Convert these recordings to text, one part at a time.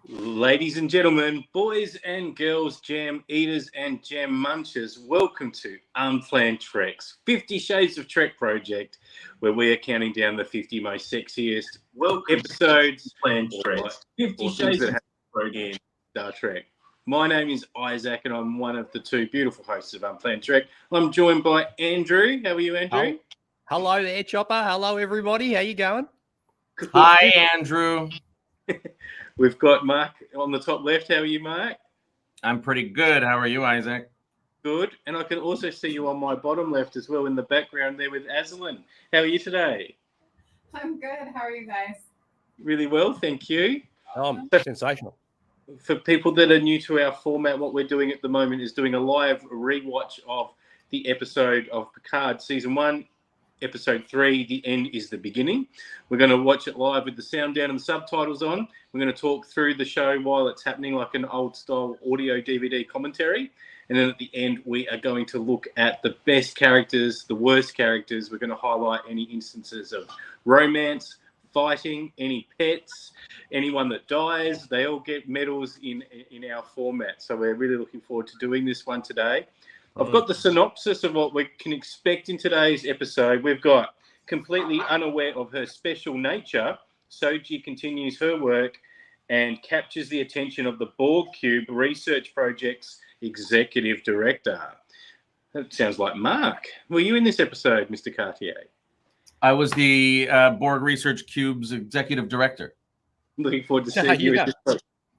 Ladies and gentlemen, boys and girls, jam eaters and jam munchers, welcome to Unplanned Trek's 50 Shades of Trek project, where we are counting down the 50 most sexiest episodes Unplanned Trek. 50 Shades of Trek in Star Trek. My name is Izaak, and I'm one of the two beautiful hosts of Unplanned Trek. I'm joined by Andrew. How are you, Andrew? Hello there, Chopper. Hello, everybody. How you going? Hi, Andrew. We've got Mark on the top left. How are you, Mark? I'm pretty good. How are you, Izaak? Good. And I can also see you on my bottom left as well in the background there with Azlynn. How are you today? I'm good. How are you guys? Really well, thank you. Sensational. For people that are new to our format, what we're doing at the moment is doing a live rewatch of the episode of Picard Season 1, Episode 3, The End is the Beginning. We're going to watch it live with the sound down and the subtitles on. We're going to talk through the show while it's happening like an old-style audio DVD commentary. And then at the end, we are going to look at the best characters, the worst characters. We're going to highlight any instances of romance, fighting, any pets, anyone that dies. They all get medals in our format. So we're really looking forward to doing this one today. I've got the synopsis of what we can expect in today's episode. We've got completely unaware of her special nature, Soji continues her work and captures the attention of the Borg Cube Research Project's executive director. That sounds like Mark. Were you in this episode, Mr. Cartier? I was the Borg Research Cube's executive director. Looking forward to seeing you.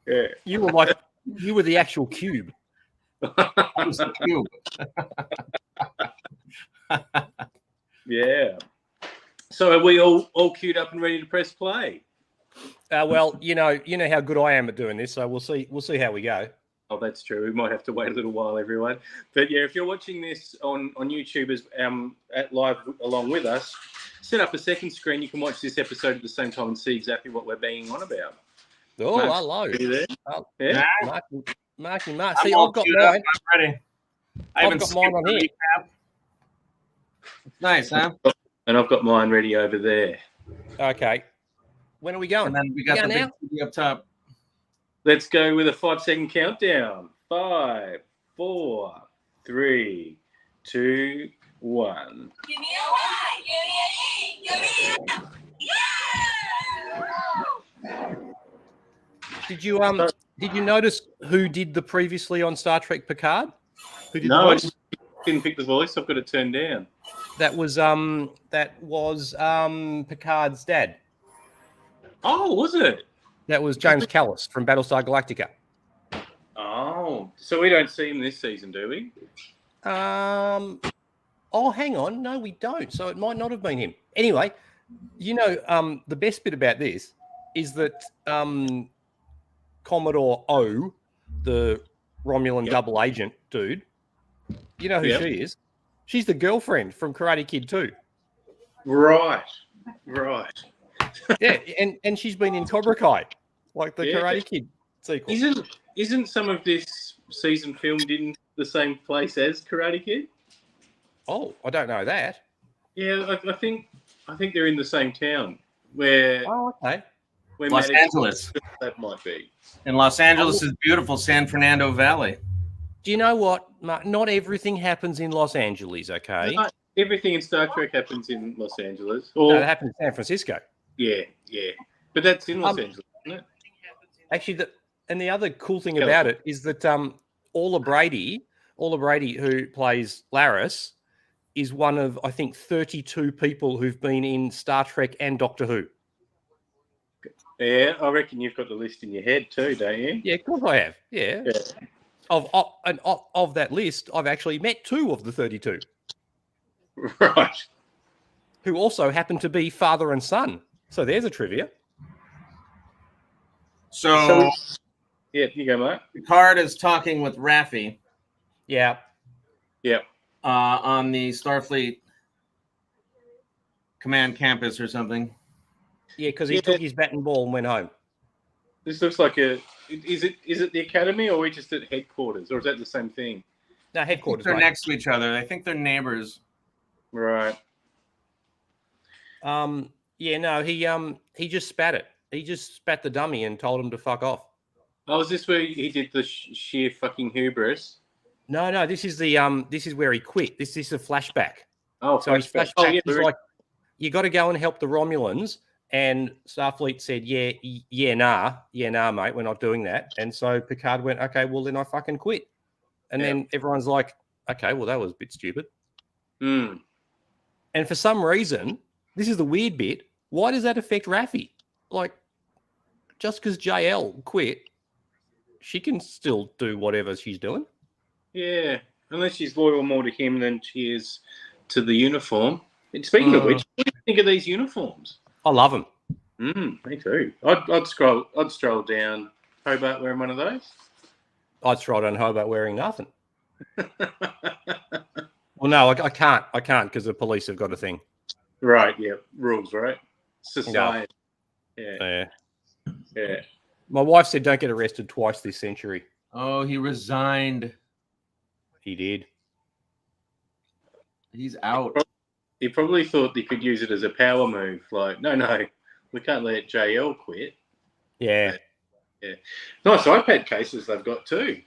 Yeah. You were the actual cube. I was the cube. Yeah. So are we all queued up and ready to press play? Well, you know how good I am at doing this, so we'll see how we go. Oh, that's true. We might have to wait a little while, everyone. But yeah, if you're watching this on YouTube as at live along with us, set up a second screen. You can watch this episode at the same time and see exactly what we're banging on about. Oh, Mark, hello. Are you there? Oh, Yeah. Mark. See, I'm I've got mine. I'm ready. I've got mine on here. Nice, huh? And I've got mine ready over there. Okay. When are we going? And then we got the big TV up top. Let's go with a 5-second countdown. 5, 4, 3, 2, 1. Give me a Y. Give me an E. Give me a Did you notice who did the previously on Star Trek Picard? Who did No, the I voice? didn't pick the voice. I've got it turned down. That was Picard's dad. Oh, was it? That was James Callis from Battlestar Galactica. Oh, so we don't see him this season, do we? Oh, hang on. No, we don't. So it might not have been him. Anyway, the best bit about this is that Commodore O, the Romulan double agent dude, you know who she is? She's the girlfriend from Karate Kid 2. Right. Yeah, and she's been in Cobra Kai, like the Karate Kid sequel. Isn't some of this season filmed in the same place as Karate Kid? Oh, I don't know that. Yeah, I think they're in the same town. Where okay. Los Angeles. That might be. And Los Angeles is beautiful, San Fernando Valley. Do you know what, Mark? Not everything happens in Los Angeles, okay? No, everything in Star Trek happens in Los Angeles. No, that happens in San Francisco. Yeah. But that's in Los Angeles, isn't it? Actually, the other cool thing about it is that Orla Brady, who plays Laris, is one of, I think, 32 people who've been in Star Trek and Doctor Who. Yeah, I reckon you've got the list in your head too, don't you? Yeah, of course I have. Yeah. Of that list, I've actually met 2 of the 32. Right. Who also happen to be father and son. So there's a trivia. So yeah, you go, Mark. Picard is talking with Raffi. Yeah. On the Starfleet command campus or something. Yeah, because he took his bat and ball and went home. This looks like is it the academy or are we just at headquarters or is that the same thing? No, headquarters. They're next to each other. I think they're neighbors. Right. Yeah, no, he just spat it. He just spat the dummy and told him to fuck off. Oh, is this where he did the sheer fucking hubris? No, this is this is where he quit. This is a flashback. Oh, So his flashback Oh, yeah, is like, you got to go and help the Romulans. And Starfleet said, yeah, nah, mate, we're not doing that. And so Picard went, okay, well, then I fucking quit. And then everyone's like, okay, well, that was a bit stupid. Mm. And for some reason, this is the weird bit. Why does that affect Raffi? Like, just because JL quit, she can still do whatever she's doing. Yeah, unless she's loyal more to him than she is to the uniform. And speaking of which, what do you think of these uniforms? I love them. Me too. I'd stroll down Hobart wearing one of those. I'd stroll down Hobart wearing nothing. Well, no, I can't because the police have got a thing. Right, yeah, rules, right? Society. Yeah. Yeah. My wife said don't get arrested twice this century. Oh, he resigned. He did. He's out. He probably thought he could use it as a power move. Like, no, we can't let JL quit. Yeah. Yeah. Nice iPad cases they've got too.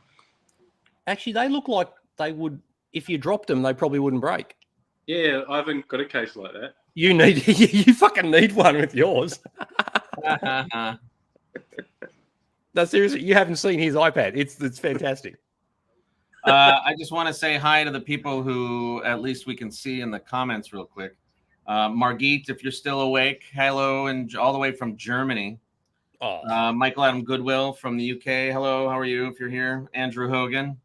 Actually, they look like they would, if you dropped them, they probably wouldn't break. Yeah, I haven't got a case like that. You need, you fucking need one with yours. No, seriously, you haven't seen his iPad. It's fantastic. I just want to say hi to the people who at least we can see in the comments real quick. Margit, if you're still awake, hello, and all the way from Germany. Oh. Michael Adam Goodwill from the UK. Hello, how are you? If you're here, Andrew Hogan.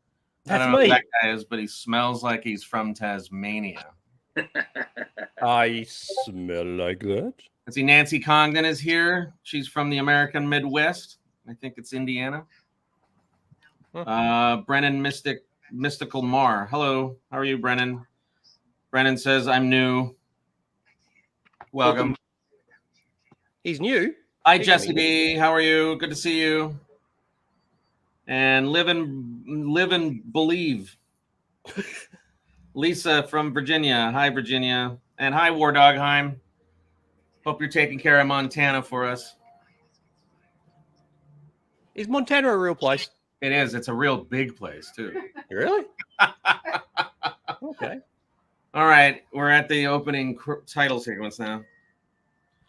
That's I don't know me. who that guy is, but he smells like he's from Tasmania. I smell like that. I see Nancy Congdon is here. She's from the American Midwest. I think it's Indiana. Brennan Mystical Mar. Hello, how are you, Brennan? Brennan says, I'm new. Welcome. He's new. Hi, Jesse B. How are you? Good to see you. And live and believe. Lisa from Virginia. Hi, Virginia. And hi, War Dogheim. Hope you're taking care of Montana for us. Is Montana a real place? It is. It's a real big place, too. Really? Okay. All right. We're at the opening title sequence now.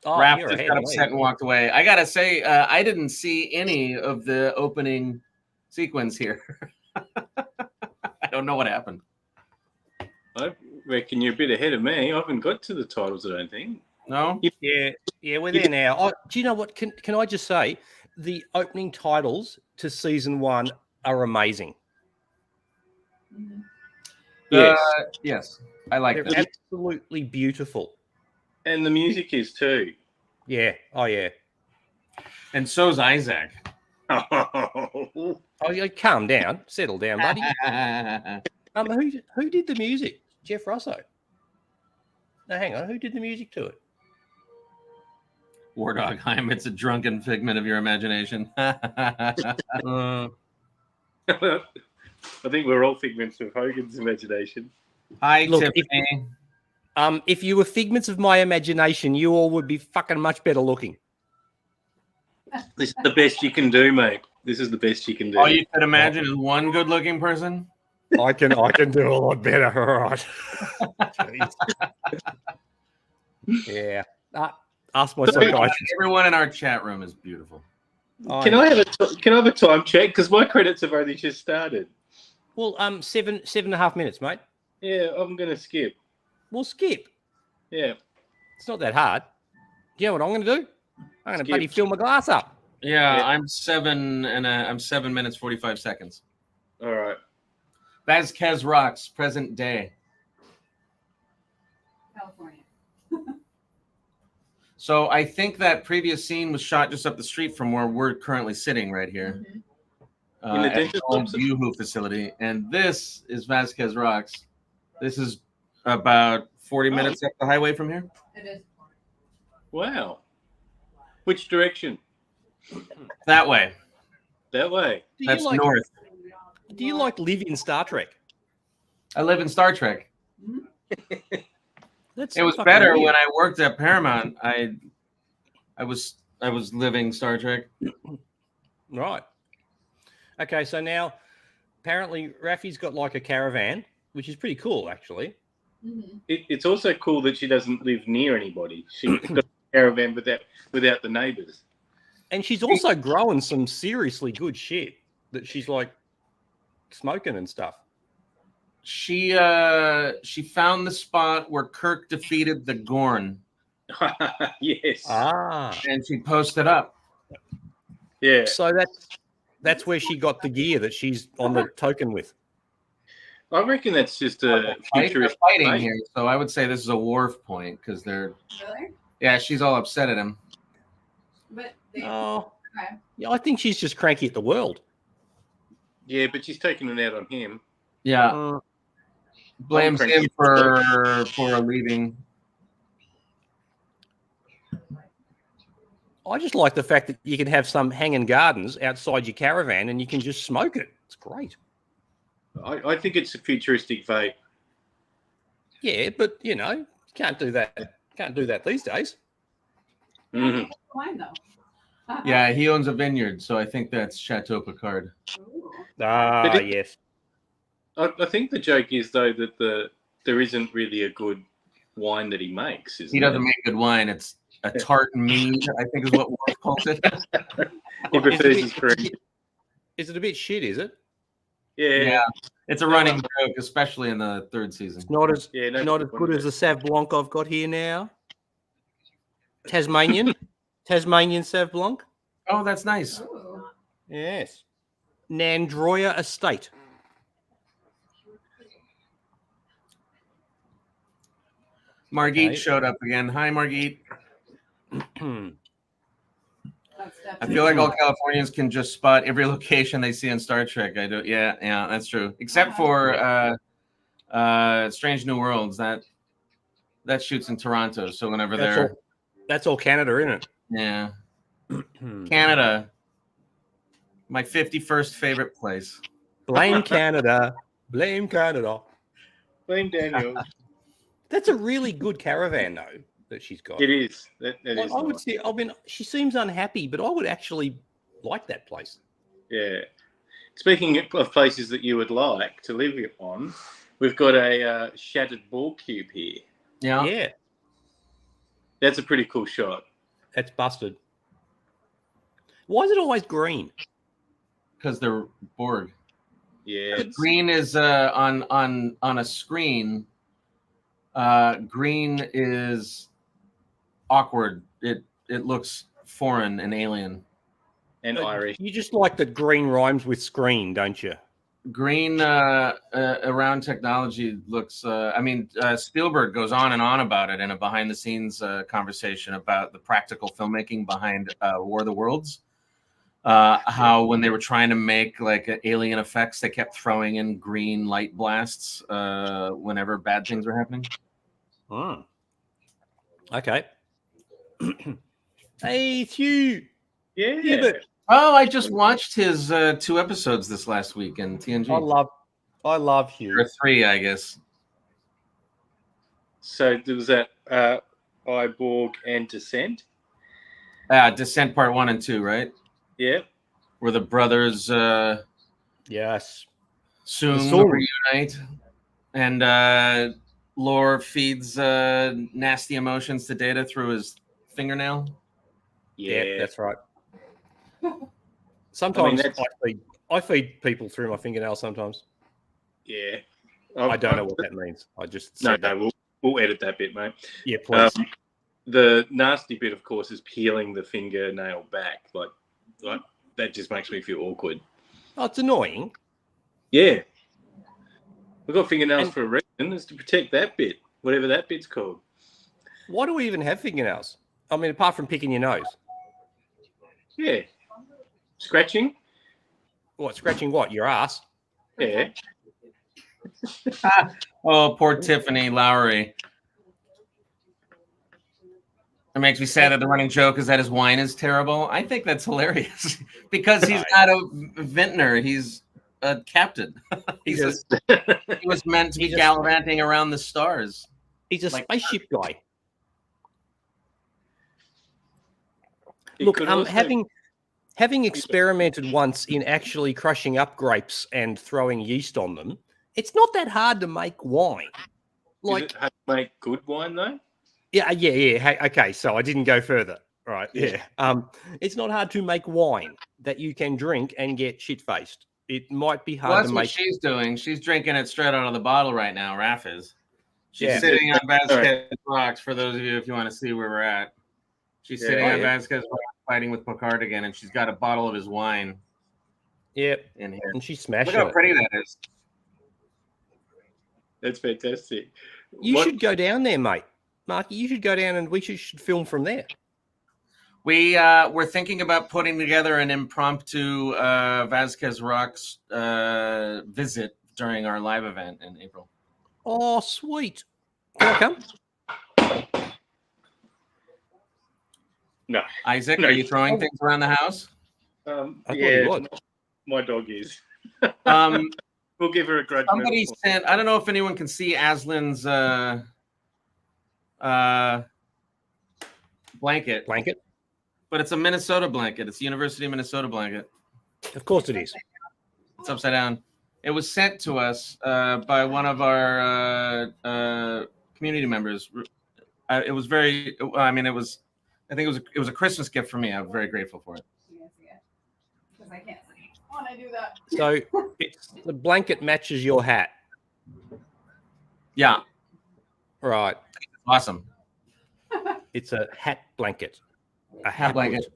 Oh, Raph you're just ahead got of me. upset and walked away. I got to say, I didn't see any of the opening sequence here. I don't know what happened. I reckon you're a bit ahead of me. I haven't got to the titles, I don't think. No? Yeah, we're there now. Oh, do you know what? Can I just say the opening titles to season 1 are amazing. Yes. Yes. I like They're that. absolutely beautiful. And the music is too. Yeah. Oh, yeah. And so's Izaak. Oh, Oh, yeah, calm down. Settle down, buddy. Who did the music? Jeff Russo. No, hang on. Who did the music to it? War Dogheim, it's a drunken figment of your imagination. I think we're all figments of Hogan's imagination. Hi, Look, Tiffany. If you were figments of my imagination, you all would be fucking much better looking. This is the best you can do, mate. This is the best you can do. All you could imagine is one good-looking person? I can do a lot better. All right. Yeah. Ask my psychiatrist. Everyone in our chat room is beautiful. Can I have a time check? Because my credits have only just started. Well, 7.5 minutes, mate. Yeah, I'm going to skip. We'll skip. Yeah. It's not that hard. Do you know what I'm going to do? I'm going to Skip. bloody fill my glass up. Yeah, I'm 7 minutes 45 seconds. All right. Vasquez Rocks, present day. California. So I think that previous scene was shot just up the street from where we're currently sitting right here. Mm-hmm. In the At dentist the old office? Yoo-Hoo facility. And this is Vasquez Rocks. This is about 40 minutes up the highway from here. It is. Wow. Which direction? That way. That way. That's north. Do you live in Star Trek? I live in Star Trek. That's It was fucking better weird. when I worked at Paramount. I was living Star Trek. Right. Okay, so now apparently Raffi's got like a caravan, which is pretty cool, actually. Mm-hmm. It's also cool that she doesn't live near anybody. She's got a caravan without the neighbours. And she's also growing some seriously good shit that she's like smoking and stuff. She found the spot where Kirk defeated the Gorn, Yes. and she posted up. Yeah. So that's where she got the gear that she's on the token with. I reckon that's just a They're futuristic fighting base. here, so I would say this is a Worf point because they're. Really? Yeah, she's all upset at him. But they, Oh, okay. yeah, I think she's just cranky at the world. Yeah, but she's taking it out on him. Yeah, blames him for leaving. I just like the fact that you can have some hanging gardens outside your caravan and you can just smoke it. It's great. I think it's a futuristic vape. Yeah, but you know, can't do that. Can't do that these days. Mhm. Fine though. Yeah, he owns a vineyard, so I think that's Chateau Picard. Ooh. Ah, But yes. I think the joke is though that there isn't really a good wine that he makes. Isn't He doesn't there? make good wine. It's a tart mead, I think is what Worf calls it. He prefers Is his cream. Is it a bit shit? Is it? Yeah. Yeah, it's a running joke, especially in the third season. Not as Yeah, no, not as good as the Sauv Blanc I've got here now. Tasmanian Sauv Blanc. Oh, that's nice. Ooh. Yes. Nandroya Estate. Margit Okay. showed up again. Hi, Margit. That's I definitely. feel like all Californians can just spot every location they see in Star Trek. I do. Yeah, that's true. Except for Strange New Worlds. That shoots in Toronto. So whenever they're That's all Canada, isn't it? yeah, Canada, my 51st favorite place. Blame Canada. Blame Canada. Blame Daniel. That's a really good caravan, though, that she's got. It is. That I is. would Nice. say, I mean, she seems unhappy, but I would actually like that place. Yeah. Speaking of places that you would like to live on, we've got a shattered ball cube here. Yeah. Yeah, That's a pretty cool shot. that's busted. Why is it always green? Because they're Borg. Yeah. Green is on a screen. Green is awkward. It looks foreign and alien. And Irish. You just like that green rhymes with screen, don't you? Green around technology looks. Spielberg goes on and on about it in a behind-the-scenes conversation about the practical filmmaking behind War of the Worlds. How when they were trying to make like alien effects, they kept throwing in green light blasts whenever bad things were happening. Hmm. Okay. Hey, it's you. Yeah. Hubert. Oh, I just watched his 2 episodes this last week in TNG. I love Hugh. Or 3, I guess. So there was that Iborg and Descent. Descent Part 1 and 2, right? Yeah. Where the brothers Yes. soon reunite, and Lore feeds nasty emotions to Data through his fingernail. Yeah, that's right. Sometimes I feed people through my fingernail. Sometimes Yeah. I don't know what that means. I just No, said that. we'll edit that bit, mate. Yeah, please. The nasty bit, of course, is peeling the fingernail back. Like that just makes me feel awkward. Oh, it's annoying. Yeah. We've got fingernails for a reason. It's to protect that bit, whatever that bit's called. Why do we even have fingernails? I mean, apart from picking your nose. Yeah. Scratching? What, scratching what? Your ass? Yeah. Oh, poor Tiffany Lowry. It makes me sad that the running joke is that his wine is terrible. I think that's hilarious because he's not a vintner. He's a captain. He was meant to be gallivanting around the stars. He's a Like- spaceship guy. It Look, could also- having having experimented once in actually crushing up grapes and throwing yeast on them, it's not that hard to make wine. Is it hard to make good wine though? Yeah. Hey, okay, so I didn't go further. Right. Yeah. It's not hard to make wine that you can drink and get shit-faced. It might be Well, hard that's to what make. she's doing. She's drinking it straight out of the bottle right now. Raph is. She's Yeah. sitting on Vasquez Rocks. For those of you, if you want to see where we're at, she's sitting on Vasquez Rocks fighting with Picard again, and she's got a bottle of his wine. Yep. In here. And she's smashing Look how it. pretty that is. That's fantastic. You should go down there, mate. Marky, you should go down and we should film from there. We're thinking about putting together an impromptu Vasquez Rocks visit during our live event in April. Oh, sweet. Can I come? No. Izaak, No. are you throwing things around the house? I thought Yeah, you would. my dog is. Um, We'll give her a grudge. somebody medal. sent. I don't know if anyone can see Azlynn's blanket, but it's a Minnesota blanket. It's a University of Minnesota blanket. Of course it is. It's upside down. It was sent to us by one of our community members. It was very. I mean, it was. I think it was a Christmas gift for me. I'm very grateful for it. Because I can't see when I do that. So the blanket matches your hat. Yeah. Right. Awesome. It's a hat blanket. A Hat blanket.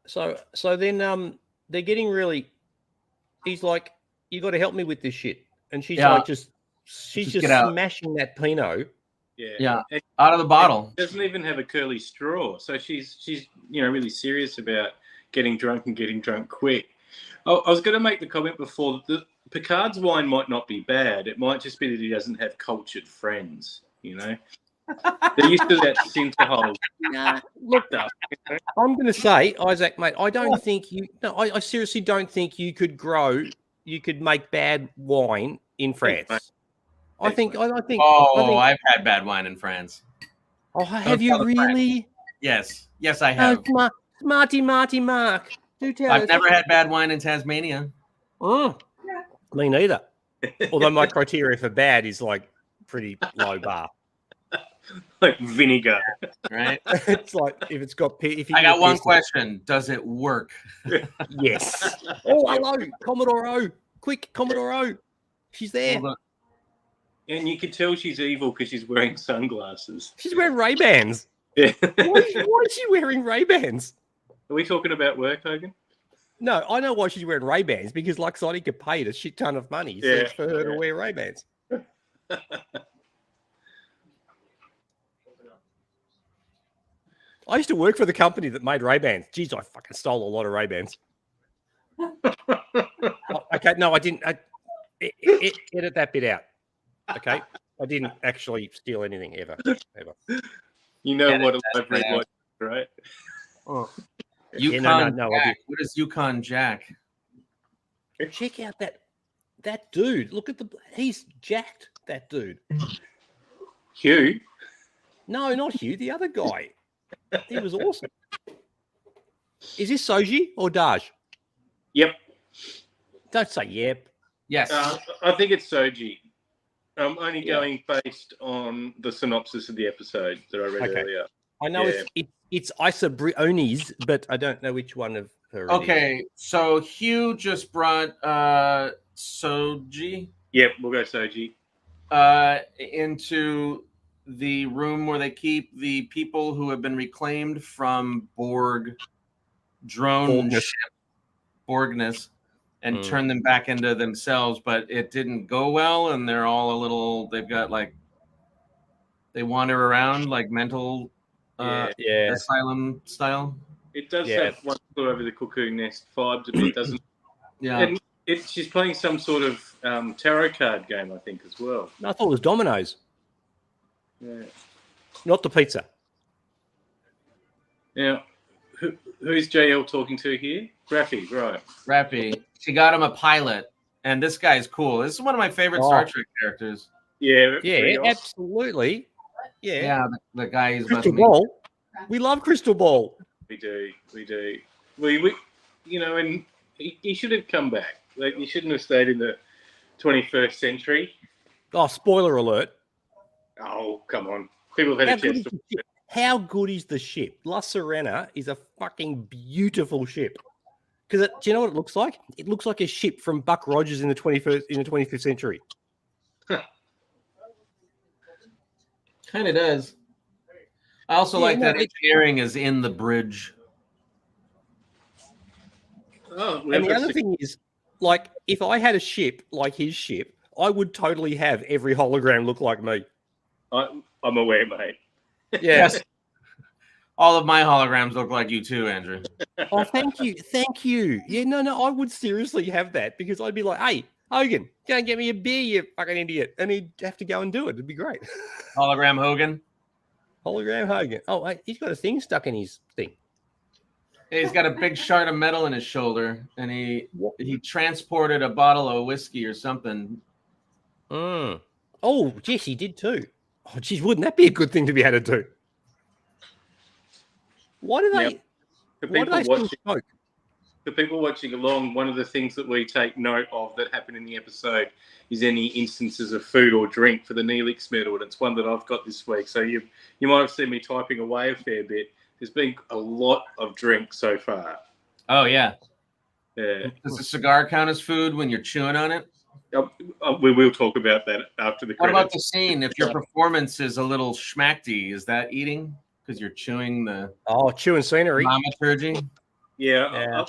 So then they're getting really. He's like, you got to help me with this shit, and she's like, she's just get out. smashing that Pinot. Yeah. It Out of the bottle. doesn't even have a curly straw, so she's really serious about getting drunk and getting drunk quick. I was going to make the comment before that Picard's wine might not be bad. It might just be that he doesn't have cultured friends. They're used to that centerhole. Look, stuff. I'm going to say, Izaak, mate, I don't think you. No, I seriously don't think you could make bad wine in France. I think. I've had bad wine in France. Oh, have you really? Yes, I have. Marty, Mark. Do tell I've us. never had bad wine in Tasmania. Oh, me neither. Although my criteria for bad is like pretty low bar. Like vinegar, right? It's like if it's got. I got one question: does it work? Yes. Oh, hello, Commodore O. Quick, Commodore O. She's there. and you can tell she's evil because she's wearing sunglasses. She's wearing Ray-Bans. Yeah. Why is she wearing Ray-Bans? Are we talking about work, Hogan? No, I know why she's wearing Ray-Bans, because Luxottica paid a shit ton of money for her to wear Ray-Bans. I used to work for the company that made Ray-Bans. Jeez, I fucking stole a lot of Ray-Bans. Okay, no, I didn't. Edit that bit out. Okay, I didn't actually steal anything ever. You know what a live red watch, right? Oh. Yukon no, Jack. What is Yukon Jack? Check out that dude. Look at he's jacked. That dude. Hugh? No, not Hugh. The other guy. He was awesome. Is this Soji or Daj? Yep. Don't say yep. Yes. I think it's Soji. I'm only going based on the synopsis of the episode that I read earlier. I know it's Isa Briones, but I don't know which one of her. Okay, so Hugh just brought Soji. Yep, we'll go Soji. Into the room where they keep the people who have been reclaimed from Borg drone ship, Borgness, and turn them back into themselves, but it didn't go well, and they're all they've got they wander around like mental asylum style. It does have one flew over the cuckoo nest vibes a bit, doesn't it? Yeah. And she's playing some sort of tarot card game, I think, as well. No, I thought it was Domino's. Yeah. Not the pizza. Now, who's JL talking to here? Raffy, right. Raffy. She got him a pilot, and this guy's cool. This is one of my favorite Star Trek characters. Yeah, awesome. Absolutely. Yeah. Yeah, the guy who's Crystal Ball. We love Crystal Ball. We do. We and he should have come back. Like, he shouldn't have stayed in the 21st century. Oh, spoiler alert. Oh, come on. People have had a chance to... How good is the ship? La Sirena is a fucking beautiful ship. Because do you know what it looks like? It looks like a ship from Buck Rogers in the 25th century. Kind of does. I also like that engineering is in the bridge. Oh, and the other thing is, like, if I had a ship like his ship, I would totally have every hologram look like me. I'm aware, mate. Yes. All of my holograms look like you too, Andrew. Oh, thank you. Yeah, no, I would seriously have that because I'd be like, hey, Hogan, go and get me a beer, you fucking idiot. And he'd have to go and do it. It'd be great. Hologram Hogan. Hologram Hogan. Oh, wait, he's got a thing stuck in his thing. He's got a big shard of metal in his shoulder, and he transported a bottle of whiskey or something. Oh, yes, he did too. Oh, geez, wouldn't that be a good thing to be able to do? Why do they? Why do they still smoke? The people watching along, one of the things that we take note of that happened in the episode is any instances of food or drink for the Neelix medal, and it's one that I've got this week. So you might have seen me typing away a fair bit. There's been a lot of drink so far. Oh, yeah. Yeah. Does the cigar count as food when you're chewing on it? We will talk about that after the credits. What about the scene? If your performance is a little schmackty, is that eating? Because you're chewing the... Oh, chewing scenery. Dramaturgy? Yeah.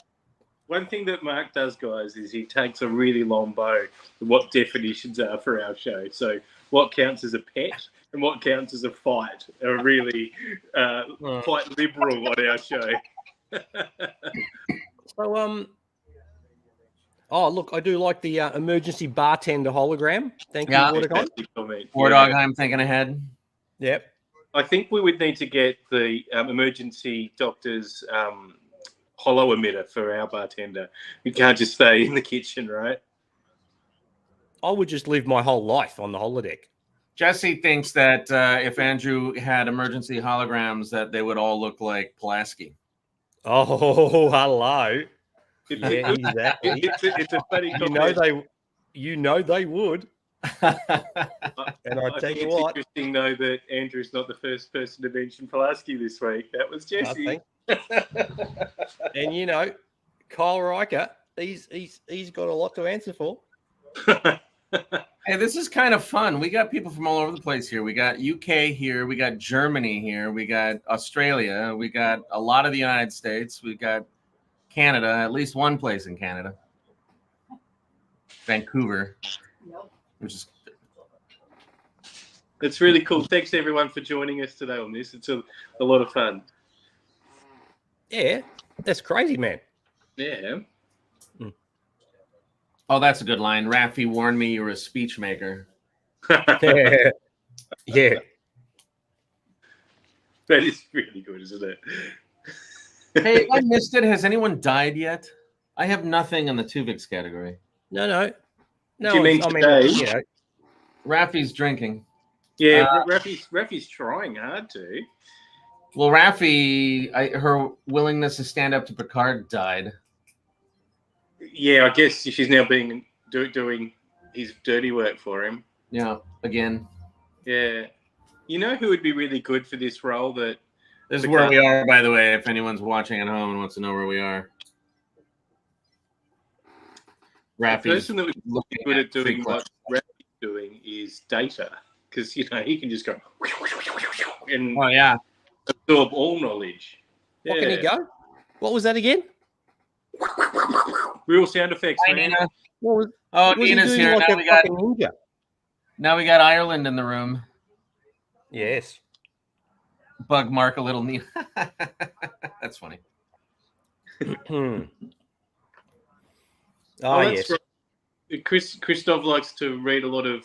One thing that Mark does, guys, is he takes a really long bow to what definitions are for our show. So what counts as a pet and what counts as a fight are really quite liberal on our show. So, oh, look, I do like the emergency bartender hologram. Thank you, Watercon. Wardog, I'm thinking ahead. Yep. I think we would need to get the emergency doctor's hollow emitter for our bartender. We can't just stay in the kitchen, right? I would just live my whole life on the holodeck. Jesse thinks that if Andrew had emergency holograms, that they would all look like Pulaski. Oh, hello. Yeah, exactly. It's a funny comment. You know they would. And I tell you what, it's interesting though that Andrew's not the first person to mention Pulaski this week. That was Jesse. And you know, Kyle Riker, he's got a lot to answer for. Hey, this is kind of fun. We got people from all over the place here. We got UK here. We got Germany here. We got Australia. We got a lot of the United States. We got Canada, at least one place in Canada. Vancouver. Which is... It's really cool. Thanks everyone for joining us today on this. It's a lot of fun. Yeah, that's crazy, man. Yeah. Oh, that's a good line. Raffi warned me you were a speech maker. Yeah. That is really good, isn't it? Hey, I missed it. Has anyone died yet? I have nothing in the Tuvix category. No. Do you mean today? You know. Raffi's drinking. Yeah, Raffi's trying hard to. Well, Raffi, her willingness to stand up to Picard died. Yeah, I guess she's now doing his dirty work for him. Yeah, again. Yeah. You know who would be really good for this role? This is where we are, by the way, if anyone's watching at home and wants to know where we are. The person that would be good at doing what Raffi's doing is Data, because, you know, he can just go and absorb all knowledge. What can he go? What was that again? Real sound effects, man. Nina's here. Like now we got Ireland in the room. Yes. Bug mark a little Nina. That's funny. Yes. Right. Christoph likes to read a lot of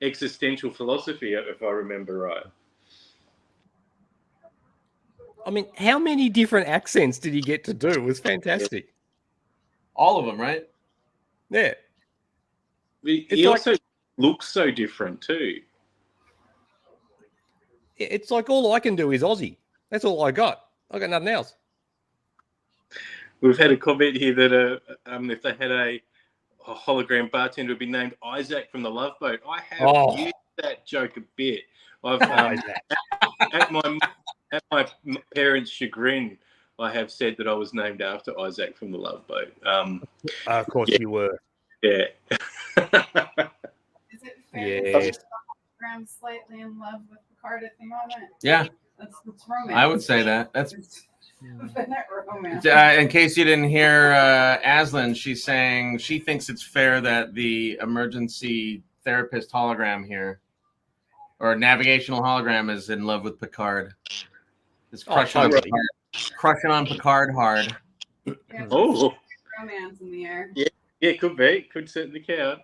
existential philosophy, if I remember right. I mean, how many different accents did he get to do? It was fantastic. All of them, right? Yeah. He also looks so different too. It's like all I can do is Aussie. That's all I got. I got nothing else. We've had a comment here that if they had a hologram bartender, would be named Izaak from the Love Boat. I have used that joke a bit. I've at my parents' chagrin, I have said that I was named after Izaak from the Love Boat. Of course you were. Yeah. Is it fair to say Yes. that I'm slightly in love with Picard at the moment? Yeah, That's romance. I would say that. That's romance. in case you didn't hear Azlynn, she's saying she thinks it's fair that the emergency therapist hologram here, or navigational hologram, is in love with Picard. It's crushing on Picard. Crushing on Picard hard. Yeah, Oh, romance in the air. yeah, could be. Could certainly count.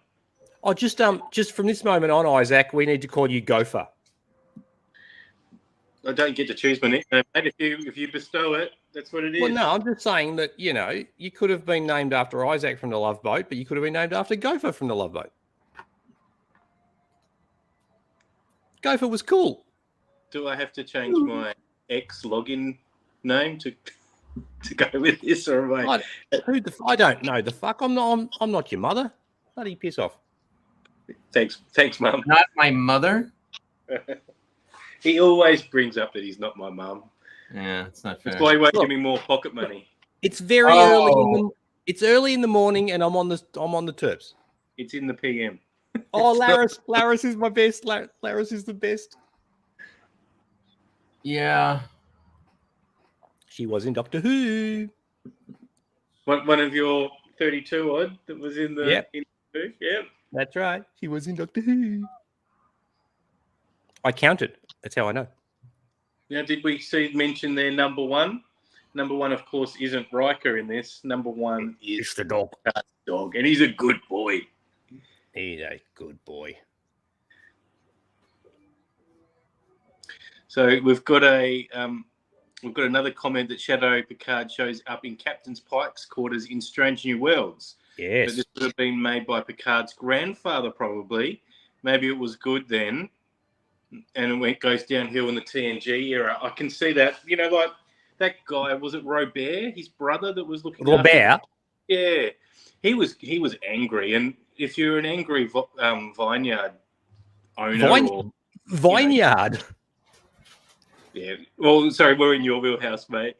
Oh, just from this moment on, Izaak, we need to call you Gopher. I don't get to choose my nickname, mate. If you bestow it, that's what it is. Well, no, I'm just saying that, you could have been named after Izaak from the Love Boat, but you could have been named after Gopher from the Love Boat. Gopher was cool. Do I have to change my ex login name to go with this, or am I? I don't know the fuck. I'm not your mother. Bloody piss off. Thanks, Mum. Not my mother. He always brings up that he's not my mum. Yeah, it's not fair. That's why he won't give me more pocket money. It's very early. It's early in the morning, and I'm on the terps. It's in the PM. Oh, Laris is my best. Laris is the best. Yeah. She was in Doctor Who. One of your 32 odd that was in the. Yep. Yep. That's right. She was in Doctor Who. I counted. That's how I know. Now, did we mention their number one? Number one, of course, isn't Riker in this. Number one is It's the dog. Dog, and he's a good boy. He's a good boy. So we've got another comment that Shadow Picard shows up in Captain Pike's quarters in Strange New Worlds. Yes. But this would have been made by Picard's grandfather, probably. Maybe it was good then, and it goes downhill in the TNG era. I can see that. Like that guy, was it Robert, his brother, that was looking Robert? after? Yeah, he was angry, and if you're an angry vineyard owner, Vineyard. Yeah. Well, sorry, we're in your wheelhouse, mate.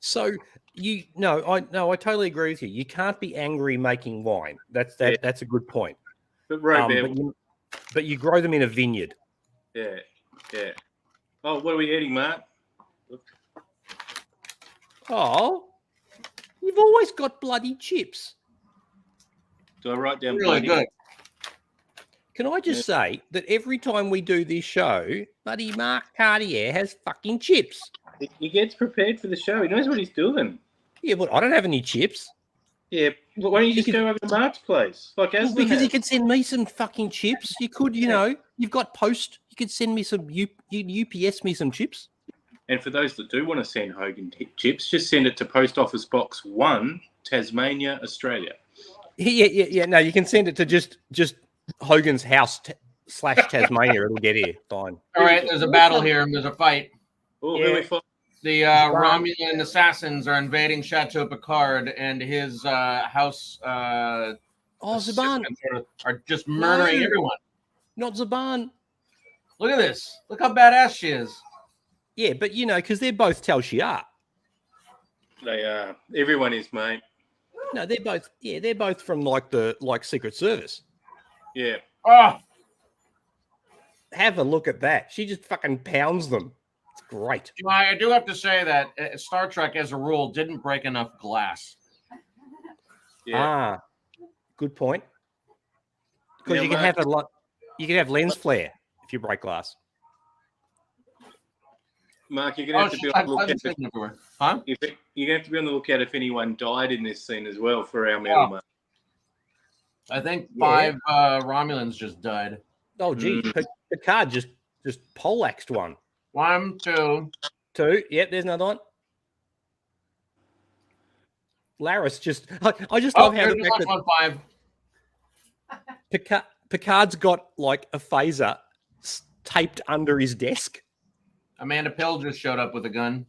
So I totally agree with you. You can't be angry making wine. That's a good point. But Robert, but you grow them in a vineyard. Yeah. Oh, what are we eating, Mark? Oh, you've always got bloody chips. Do I write down Really bloody? good. Can I just say that every time we do this show, bloody Mark Cartier has fucking chips. He gets prepared for the show. He knows what he's doing. Yeah, but I don't have any chips. Yeah. Well, why don't you just go over to Mark's place? Like Well, Azlynn because has. he could send me some fucking chips. You could, you've got post. You could send me some, UPS me some chips. And for those that do want to send Hogan chips, just send it to Post Office Box 1, Tasmania, Australia. Yeah. No, you can send it to just Hogan's house / Tasmania. It'll get here. Fine. All right, there's a battle here. There's a fight. Oh, Yeah. who we fight? The Romulan assassins are invading Chateau Picard, and his house Zaban. are just murdering No. everyone. Not Zaban. Look at this. Look how badass she is. Yeah, but because they're both Tal Shiar. They are. Everyone is, mate. No, they're both. Yeah, they're both from like Secret Service. Yeah. Oh, Have a look at that. She just fucking pounds them. It's great. I do have to say that Star Trek, as a rule, didn't break enough glass. Yeah. Good point. Because Yeah, you can Mark- have a lot. You can have lens flare if you break glass. Mark, you're gonna have to be on the lookout. Huh? You're gonna have to be on the lookout if anyone died in this scene as well for our medal, Mark. I think 5 Romulans just died. Oh, gee, Picard just poleaxed one. 1, 2. 2. Yep, there's another one. Laris just. I just love how the fact that 5. Picard's got like a phaser taped under his desk. Amanda Pill just showed up with a gun.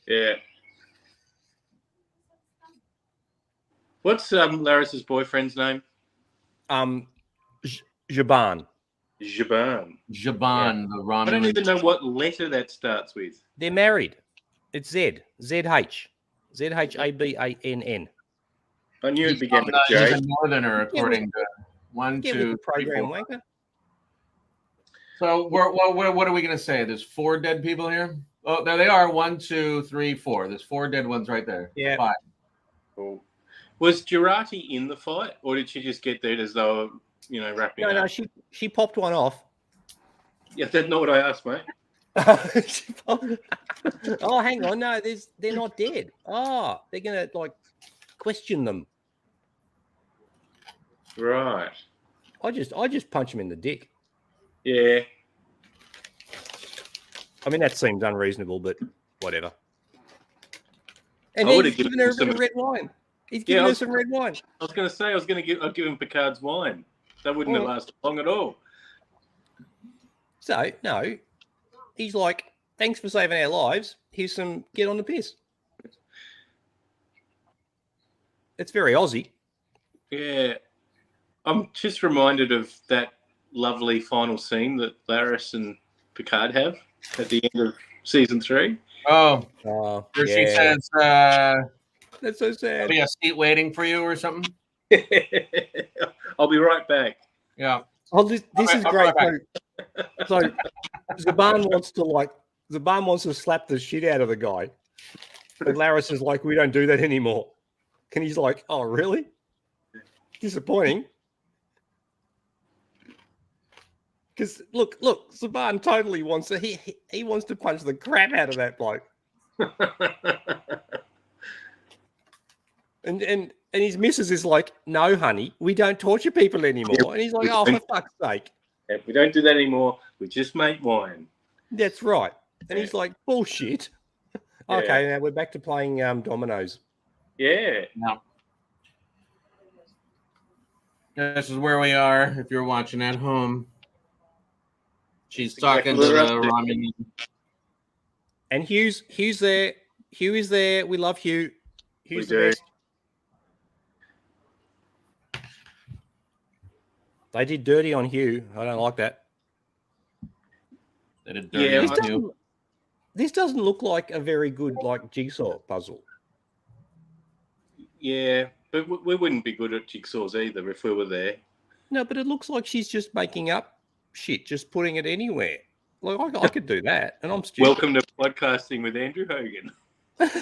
Yeah. What's Laris's boyfriend's name? Jaban. Jaban. Jaban, the Romulan. I don't even know what letter that starts with. They're married. It's Z. ZH. ZHABANN. I knew He's it began with a He's J. a northerner, according to 1, Get 2, with the 3, program, 4. wanker. So what are we going to say? There's 4 dead people here? Oh, there they are. 1, 2, 3, 4. There's 4 dead ones right there. Yeah. 5. Cool. Was Jurati in the fight, or did she just get there as though, wrapping up? No, she popped one off. Yeah, that's not what I asked, mate. Oh, hang on. No, they're not dead. Oh, they're gonna question them. Right. I just punch him in the dick. Yeah. I mean, that seems unreasonable, but whatever. And I he's would've giving given her a him bit of some- red wine. He's giving her some red wine. I was going to say I'd give him Picard's wine. That wouldn't have lasted long at all. So no, he's like, thanks for saving our lives. Here's some get on the piss. It's very Aussie. Yeah. I'm just reminded of that lovely final scene that Laris and Picard have at the end of season 3. Oh, Yeah. she says, That's so sad. there'll be a seat waiting for you or something. I'll be right back. Yeah. Oh, this is I'll great. be right So Zaban wants to slap the shit out of the guy. And Laris is like, we don't do that anymore. And he's like, oh, really? Disappointing. Because look, Zaban totally wants to. He wants to punch the crap out of that bloke. And his missus is like, no, honey, we don't torture people anymore. And he's like, oh, for fuck's sake. If we don't do that anymore, we just make wine. That's right. And he's like, bullshit. Yeah. Okay, now we're back to playing dominoes. Yeah. No. This is where we are. If you're watching at home, she's talking to the Romulan. And Hugh's there. Hugh is there. We love Hugh. Hugh's We the do. best. They did dirty on Hugh. I don't like that. They did Yeah, dirty on you. This doesn't look like a very good jigsaw puzzle. Yeah, but we wouldn't be good at jigsaws either if we were there. No, but it looks like she's just making up shit, just putting it anywhere. Like I could do that, and I'm stupid. Welcome to podcasting with Andrew Hogan. But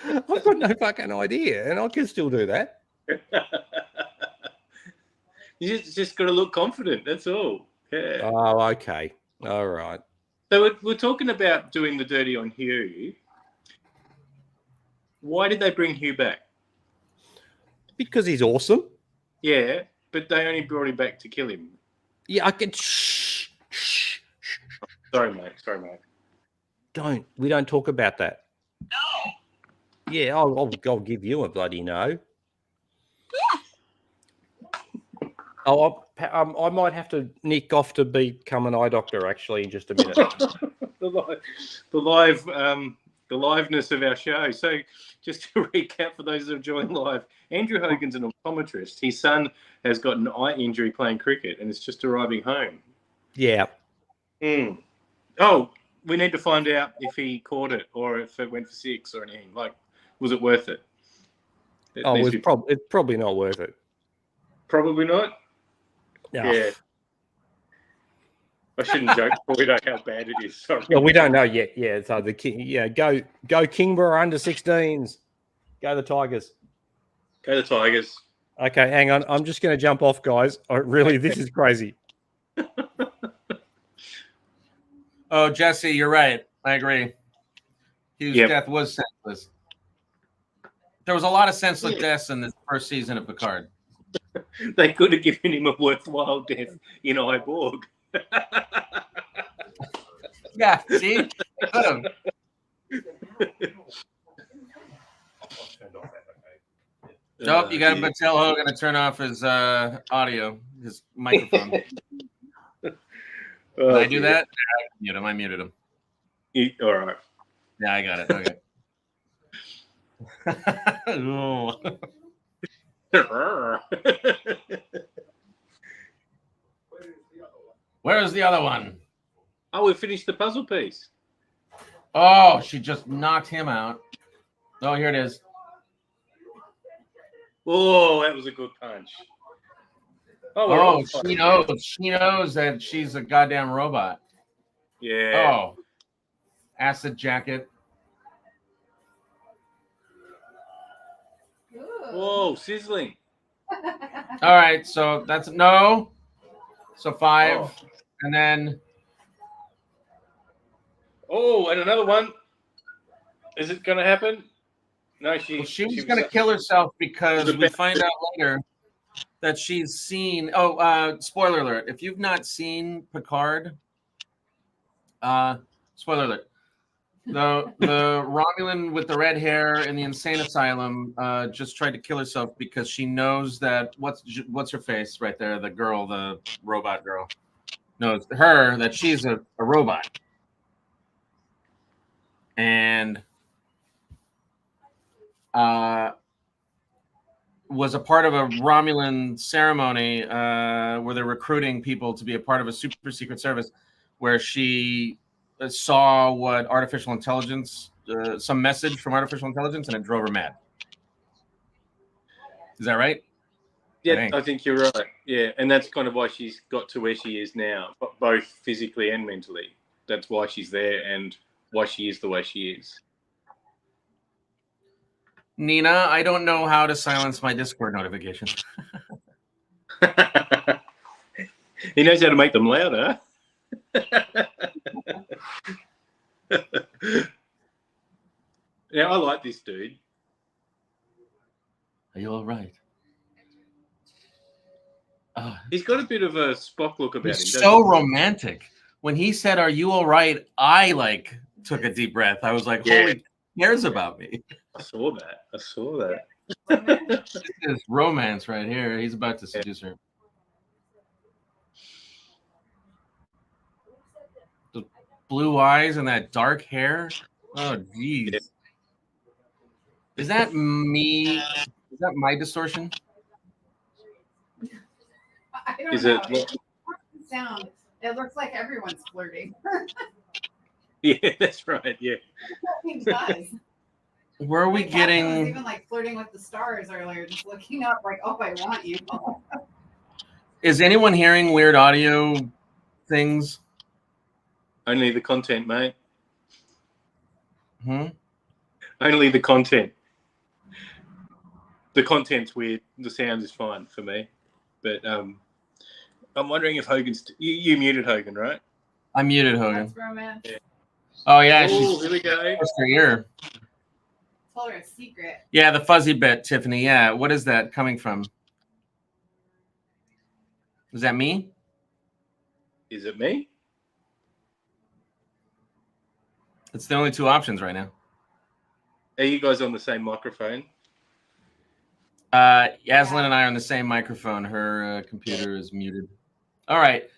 I've got no fucking idea, and I can still do that. You just got to look confident. That's all. Yeah. Oh, okay. All right. So we're talking about doing the dirty on Hugh. Why did they bring Hugh back? Because he's awesome. Yeah, but they only brought him back to kill him. Yeah, I can. Shh. Sorry, mate. We don't talk about that. No. Yeah, I'll give you a bloody no. Oh, I might have to nick off to become an eye doctor actually in just a minute. the liveness of our show. So just to recap for those that have joined live, Andrew Hogan's an optometrist. His son has got an eye injury playing cricket and is just arriving home. Yeah. Mm. Oh, we need to find out if he caught it or if it went for 6 or anything. Was it worth it? It's probably not worth it. Probably not. No. Yeah. I shouldn't joke, but we know how bad it is. Sorry. Well, we don't know yet. Yeah, so the king. Yeah, go Kingborough under 16s. Go the Tigers. Go the Tigers. Okay, hang on. I'm just going to jump off, guys. This is crazy. Oh, Jesse, you're right. I agree. Hugh's death was senseless. There was a lot of senseless deaths in this first season of Picard. They could have given him a worthwhile death in Iborg. Yeah, see? They could have. Nope, you got to tell Hogan to turn off his audio, his microphone. Did I do that? I muted him. All right. Yeah, I got it. Okay. Where's the other one? Oh, we finished the puzzle piece. Oh, she just knocked him out. Oh, here it is. Oh, that was a good punch. Oh, she knows. She knows that she's a goddamn robot. Yeah. Oh, acid jacket. Whoa, sizzling. All right, so that's no. So 5, and then. Oh, and another one. Is it going to happen? No, she was going to kill herself because we find out later that she's seen. Oh, spoiler alert! If you've not seen Picard, spoiler alert. The Romulan with the red hair in the insane asylum just tried to kill herself because she knows that what's her face right there, the girl, the robot girl, knows her that she's a robot, and was a part of a Romulan ceremony where they're recruiting people to be a part of a super secret service, where she saw what artificial intelligence, some message from artificial intelligence, and it drove her mad. Is that right? Yeah, I think you're right. Yeah, and that's kind of why she's got to where she is now, both physically and mentally. That's why she's there and why she is the way she is. Nina, I don't know how to silence my Discord notifications. He knows how to make them louder. Now, I like this dude. Are you all right? He's got a bit of a Spock look about him. He's so romantic. When he said, "Are you all right?" I took a deep breath. I was like, "Holy, he cares about me." I saw that. This is romance right here. He's about to seduce her. The blue eyes and that dark hair. Oh, geez. Yeah. Is that me? Is that my distortion? I don't know. It sound. It looks like everyone's flirting. Yeah, that's right. Yeah. It does. Where are we getting? I was even flirting with the stars earlier, just looking up like, "Oh, I want you." Is anyone hearing weird audio things? Only the content, mate. Hmm. Only the content. The content's weird. The sound is fine for me, but I'm wondering if Hogan's. You muted Hogan, right? I muted Hogan. That's romantic. Yeah. Oh yeah, here we go. Her ear. Told her a secret. Yeah, the fuzzy bit, Tiffany. Yeah, what is that coming from? Is that me? Is it me? It's the only two options right now. Are you guys on the same microphone? Azlynn and I are on the same microphone. Her computer is muted. All right.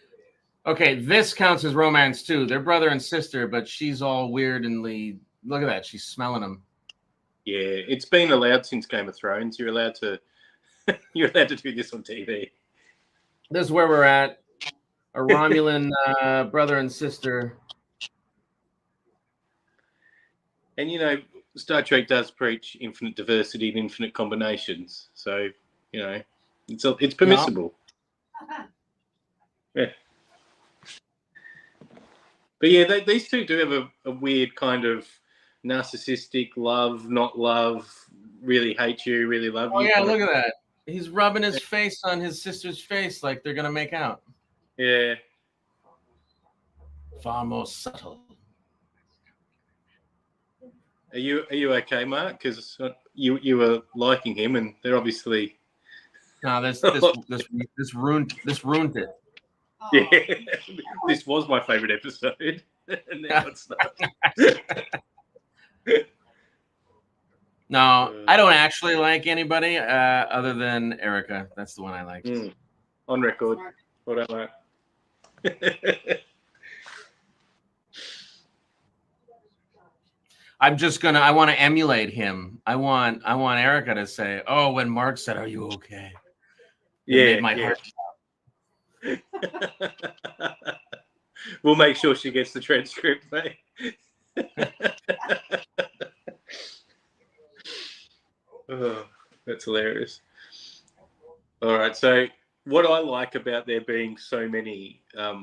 Okay, this counts as romance too. They're brother and sister, but she's all weird and look at that. She's smelling them. Yeah, it's been allowed since Game of Thrones. You're allowed to do this on TV. This is where we're at. A Romulan brother and sister. And Star Trek does preach infinite diversity and infinite combinations. So, it's permissible. Yeah. But yeah, these two do have a weird kind of narcissistic love, not love, really hate you, really love you. Oh yeah, look at that. He's rubbing his face on his sister's face like they're going to make out. Yeah. Far more subtle. Are you okay, Mark? Because you were liking him, and they're obviously. No, this ruined it. Yeah, this was my favorite episode, and now it's not. No, I don't actually like anybody other than Erica. That's the one I like. On record. What about that? I want to emulate him. I want Erica to say, "Oh, when Mark said, 'Are you okay?' It made my heart." We'll make sure she gets the transcript, mate. Oh, that's hilarious. All right, so what I like about there being so many, what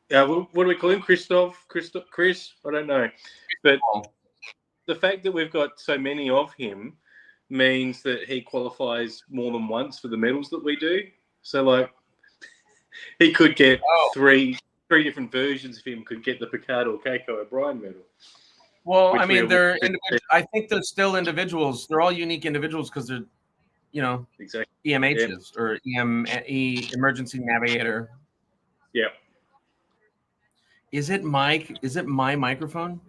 do we call him? Chris? I don't know, but the fact that we've got so many of him means that he qualifies more than once for the medals that we do. So, like, he could get three different versions of him. Could get the Picard or Keiko O'Brien medal. Well, I mean, I think they're still individuals. They're all unique individuals because they're, exactly EMHs or emergency navigator. Yeah. Is it my microphone?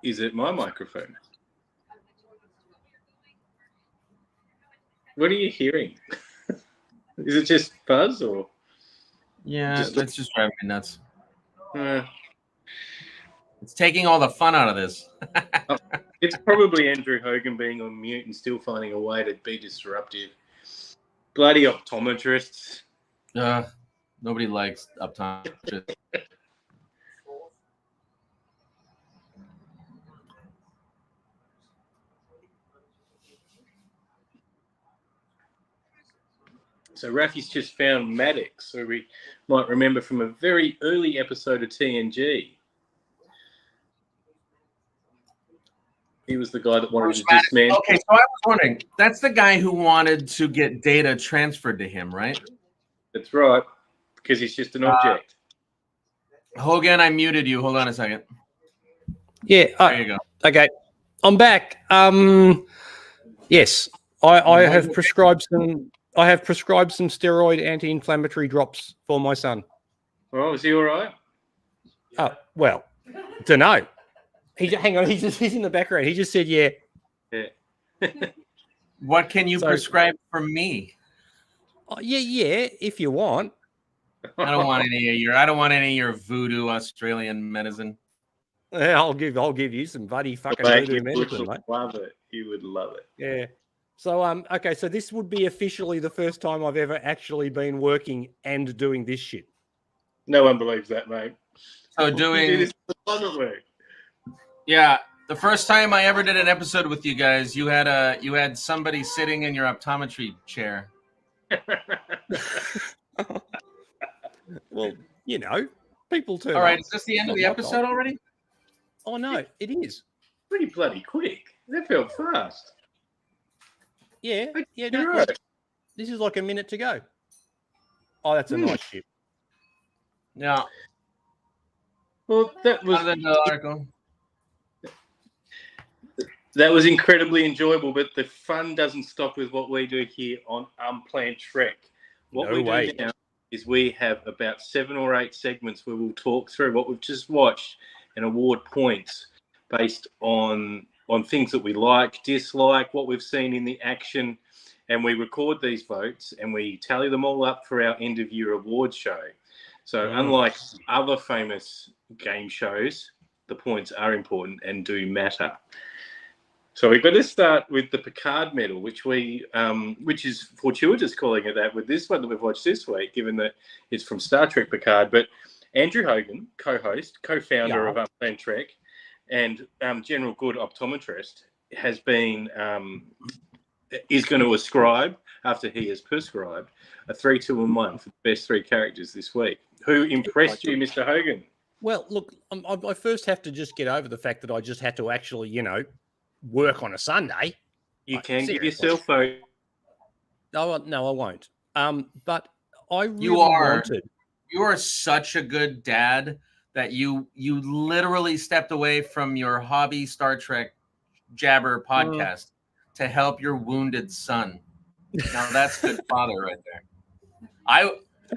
Is it my microphone? What are you hearing? Is it just buzz or? Yeah, that's just driving me nuts. Uh, It's taking all the fun out of this. It's probably Andrew Hogan being on mute and still finding a way to be disruptive. Bloody optometrists. Nobody likes optometrists. So Rafi's just found Maddox, who we might remember from a very early episode of TNG. He was the guy that wanted to dismantle. Okay, so I was wondering, that's the guy who wanted to get data transferred to him, right? That's right, because he's just an object. Hogan, I muted you. Hold on a second. Yeah. There you go. Okay, I'm back. Yes, I have prescribed some. I have prescribed some steroid anti-inflammatory drops for my son. Oh, is he all right? Oh well, don't know. Hang on. He's in the background. He just said, "Yeah." Yeah. What can you prescribe for me? Oh, yeah. If you want. I don't want any of your voodoo Australian medicine. Yeah, I'll give you some bloody fucking voodoo medicine, mate. Love it. You would love it. Yeah. So okay, so this would be officially the first time I've ever actually been working and doing this shit. No one believes that, mate. So You do this for fun at work. Yeah, the first time I ever did an episode with you guys, you had somebody sitting in your optometry chair. Well, people turn. All right, is this the end of the episode already? Oh no, it is. Pretty bloody quick. That felt fast. Yeah. You're right. This is like a minute to go. Oh, that's a nice ship. Yeah. Well, that was the article. That was incredibly enjoyable, but the fun doesn't stop with what we do here on Unplanned Trek. What we do now is we have about 7 or 8 segments where we'll talk through what we've just watched and award points based on things that we like, dislike, what we've seen in the action, and we record these votes and we tally them all up for our end of year award show. So unlike other famous game shows, the points are important and do matter. So we've got to start with the Picard Medal, which is fortuitous calling it that with this one that we've watched this week, given that it's from Star Trek Picard. But Andrew Hogan, co-host, co-founder of Unplanned Trek, and general good optometrist, is going to ascribe, after he has prescribed, a 3, 2, and 1 for the best 3 characters this week. Who impressed you, Mr. Hogan? Well, look, I first have to just get over the fact that I just had to actually, work on a Sunday. You can give yourself a... No, I won't. But I really wanted... You are such a good dad that you literally stepped away from your hobby Star Trek jabber podcast to help your wounded son. Now that's good father right there.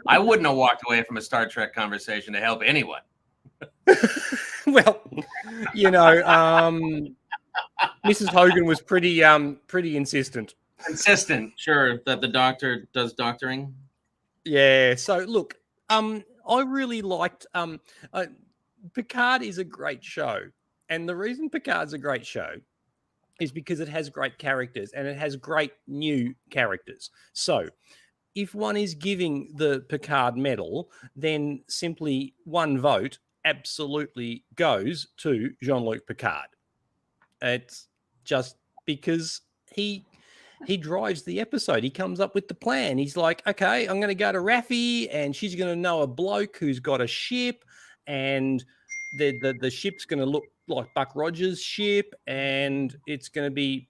I wouldn't have walked away from a Star Trek conversation to help anyone. Well, Mrs. Hogan was pretty insistent. Insistent, sure, that the doctor does doctoring. Yeah. So look, I really liked. Picard is a great show, and the reason Picard's a great show is because it has great characters and it has great new characters. So, if one is giving the Picard Medal, then simply one vote absolutely goes to Jean-Luc Picard. It's just because he drives the episode. He comes up with the plan. He's like, okay, I'm going to go to Raffi, and she's going to know a bloke who's got a ship, and the ship's going to look like Buck Rogers' ship, and it's going to be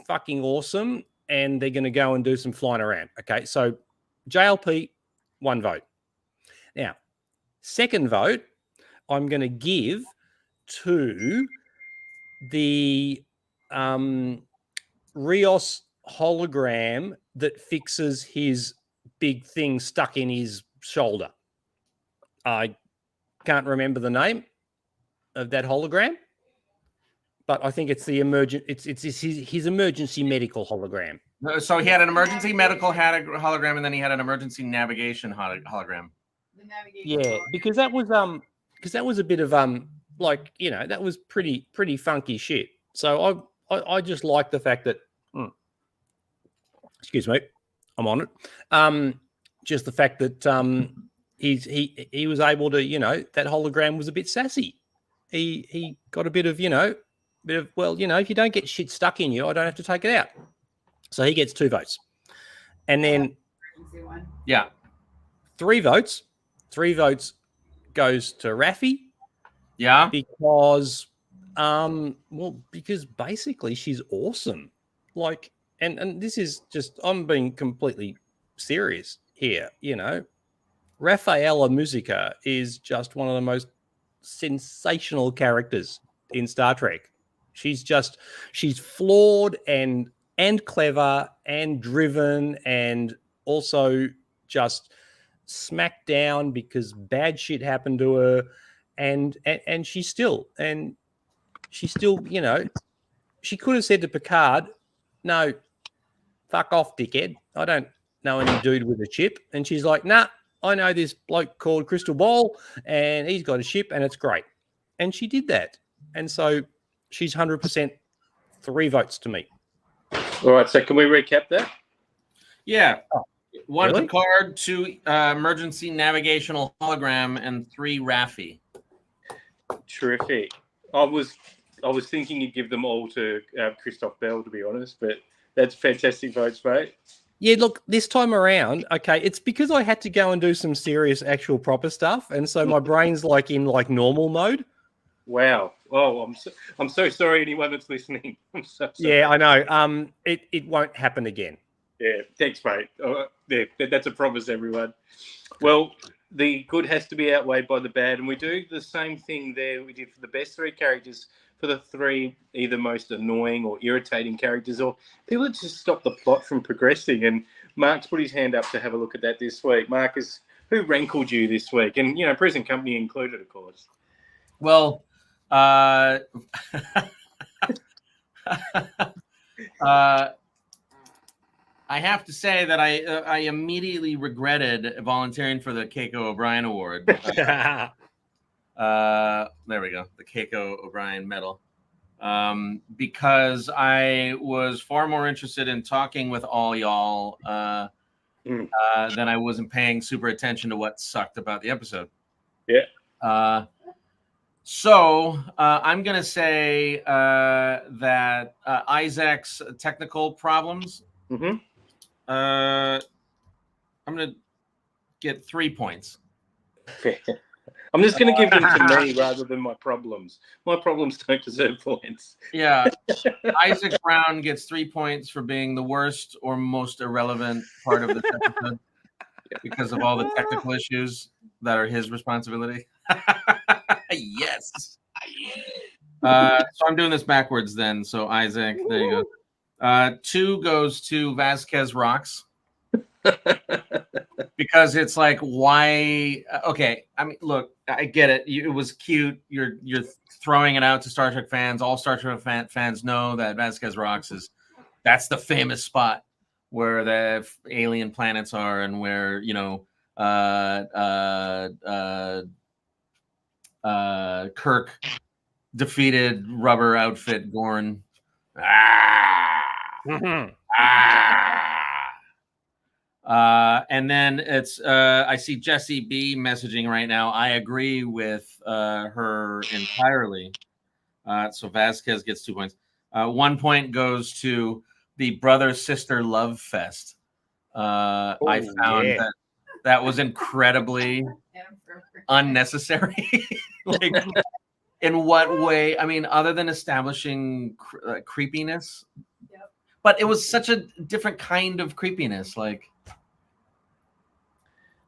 fucking awesome, and they're going to go and do some flying around. Okay, so JLP, one vote. Now, second vote, I'm going to give to the Rios hologram that fixes his big thing stuck in his shoulder. I can't remember the name of that hologram, but I think it's the it's his emergency medical hologram. So he had an emergency medical hologram, and then he had an emergency navigation hologram. The navigation Yeah, hologram. because that was a bit of like, you know, that was pretty funky shit. So I just like the fact that excuse me, I'm on it. Just the fact that he was able to, you know, that hologram was a bit sassy. He got a bit of, you know, well, you know, if you don't get shit stuck in you, I don't have to take it out. So he gets 2 votes. And then Emergency one. Yeah. 3 votes. 3 votes goes to Raffi. Yeah. Because because basically she's awesome. Like, and this is just, I'm being completely serious here, you know. Raffaella Musica is just one of the most sensational characters in Star Trek. She's flawed and clever and driven, and also just smacked down because bad shit happened to her, and she's still, you know, she could have said to Picard, no, fuck off, dickhead, I don't know any dude with a ship. And she's like, nah, I know this bloke called Crystal Ball, and he's got a ship, and it's great. And she did that. And so she's 100% 3 votes to me. All right, so can we recap that? Yeah. 1 really? Picard, 2 emergency navigational hologram, and 3 Raffi. Terrific. I was thinking you'd give them all to Christoph Bell, to be honest, but that's fantastic votes, mate. Yeah, look, this time around, okay, it's because I had to go and do some serious actual proper stuff, and so my brain's like in like normal mode. Wow. Oh, I'm so sorry, anyone that's listening. I'm so sorry. Yeah, I know. It won't happen again. Yeah, thanks, mate. Yeah, that's a promise, everyone. Well, the good has to be outweighed by the bad, and we do the same thing there we did for the best 3 characters, for the 3 either most annoying or irritating characters, or people that just stop the plot from progressing. And Mark's put his hand up to have a look at that this week. Marcus, who rankled you this week? And, you know, present company included, of course. Well, I have to say that I immediately regretted volunteering for the Keiko O'Brien Award. There we go, the Keiko O'Brien Medal. Because I was far more interested in talking with all y'all than I was in paying super attention to what sucked about the episode. Yeah. So I'm going to say that Izaak's technical problems, I'm going to get 3 points. I'm just going to give them to me rather than my problems. My problems don't deserve points. Yeah. Izaak Brown gets 3 points for being the worst or most irrelevant part of this episode because of all the technical issues that are his responsibility. Yes. So I'm doing this backwards then. So Izaak, there you go. 2 goes to Vasquez Rocks. Because it's like, why? Okay, I mean, look, I get it. It was cute. You're throwing it out to Star Trek fans. All Star Trek fans know that Vasquez Rocks that's the famous spot where the alien planets are, and where, you know, Kirk defeated rubber outfit Gorn. Ah! Mhm. And then it's I see Jessie B messaging right now. I agree with her entirely. So Vasquez gets 2 points. 1 point goes to the brother sister love fest. I found that was incredibly unnecessary. Like, in what way? I mean, other than establishing creepiness, but it was such a different kind of creepiness. Like,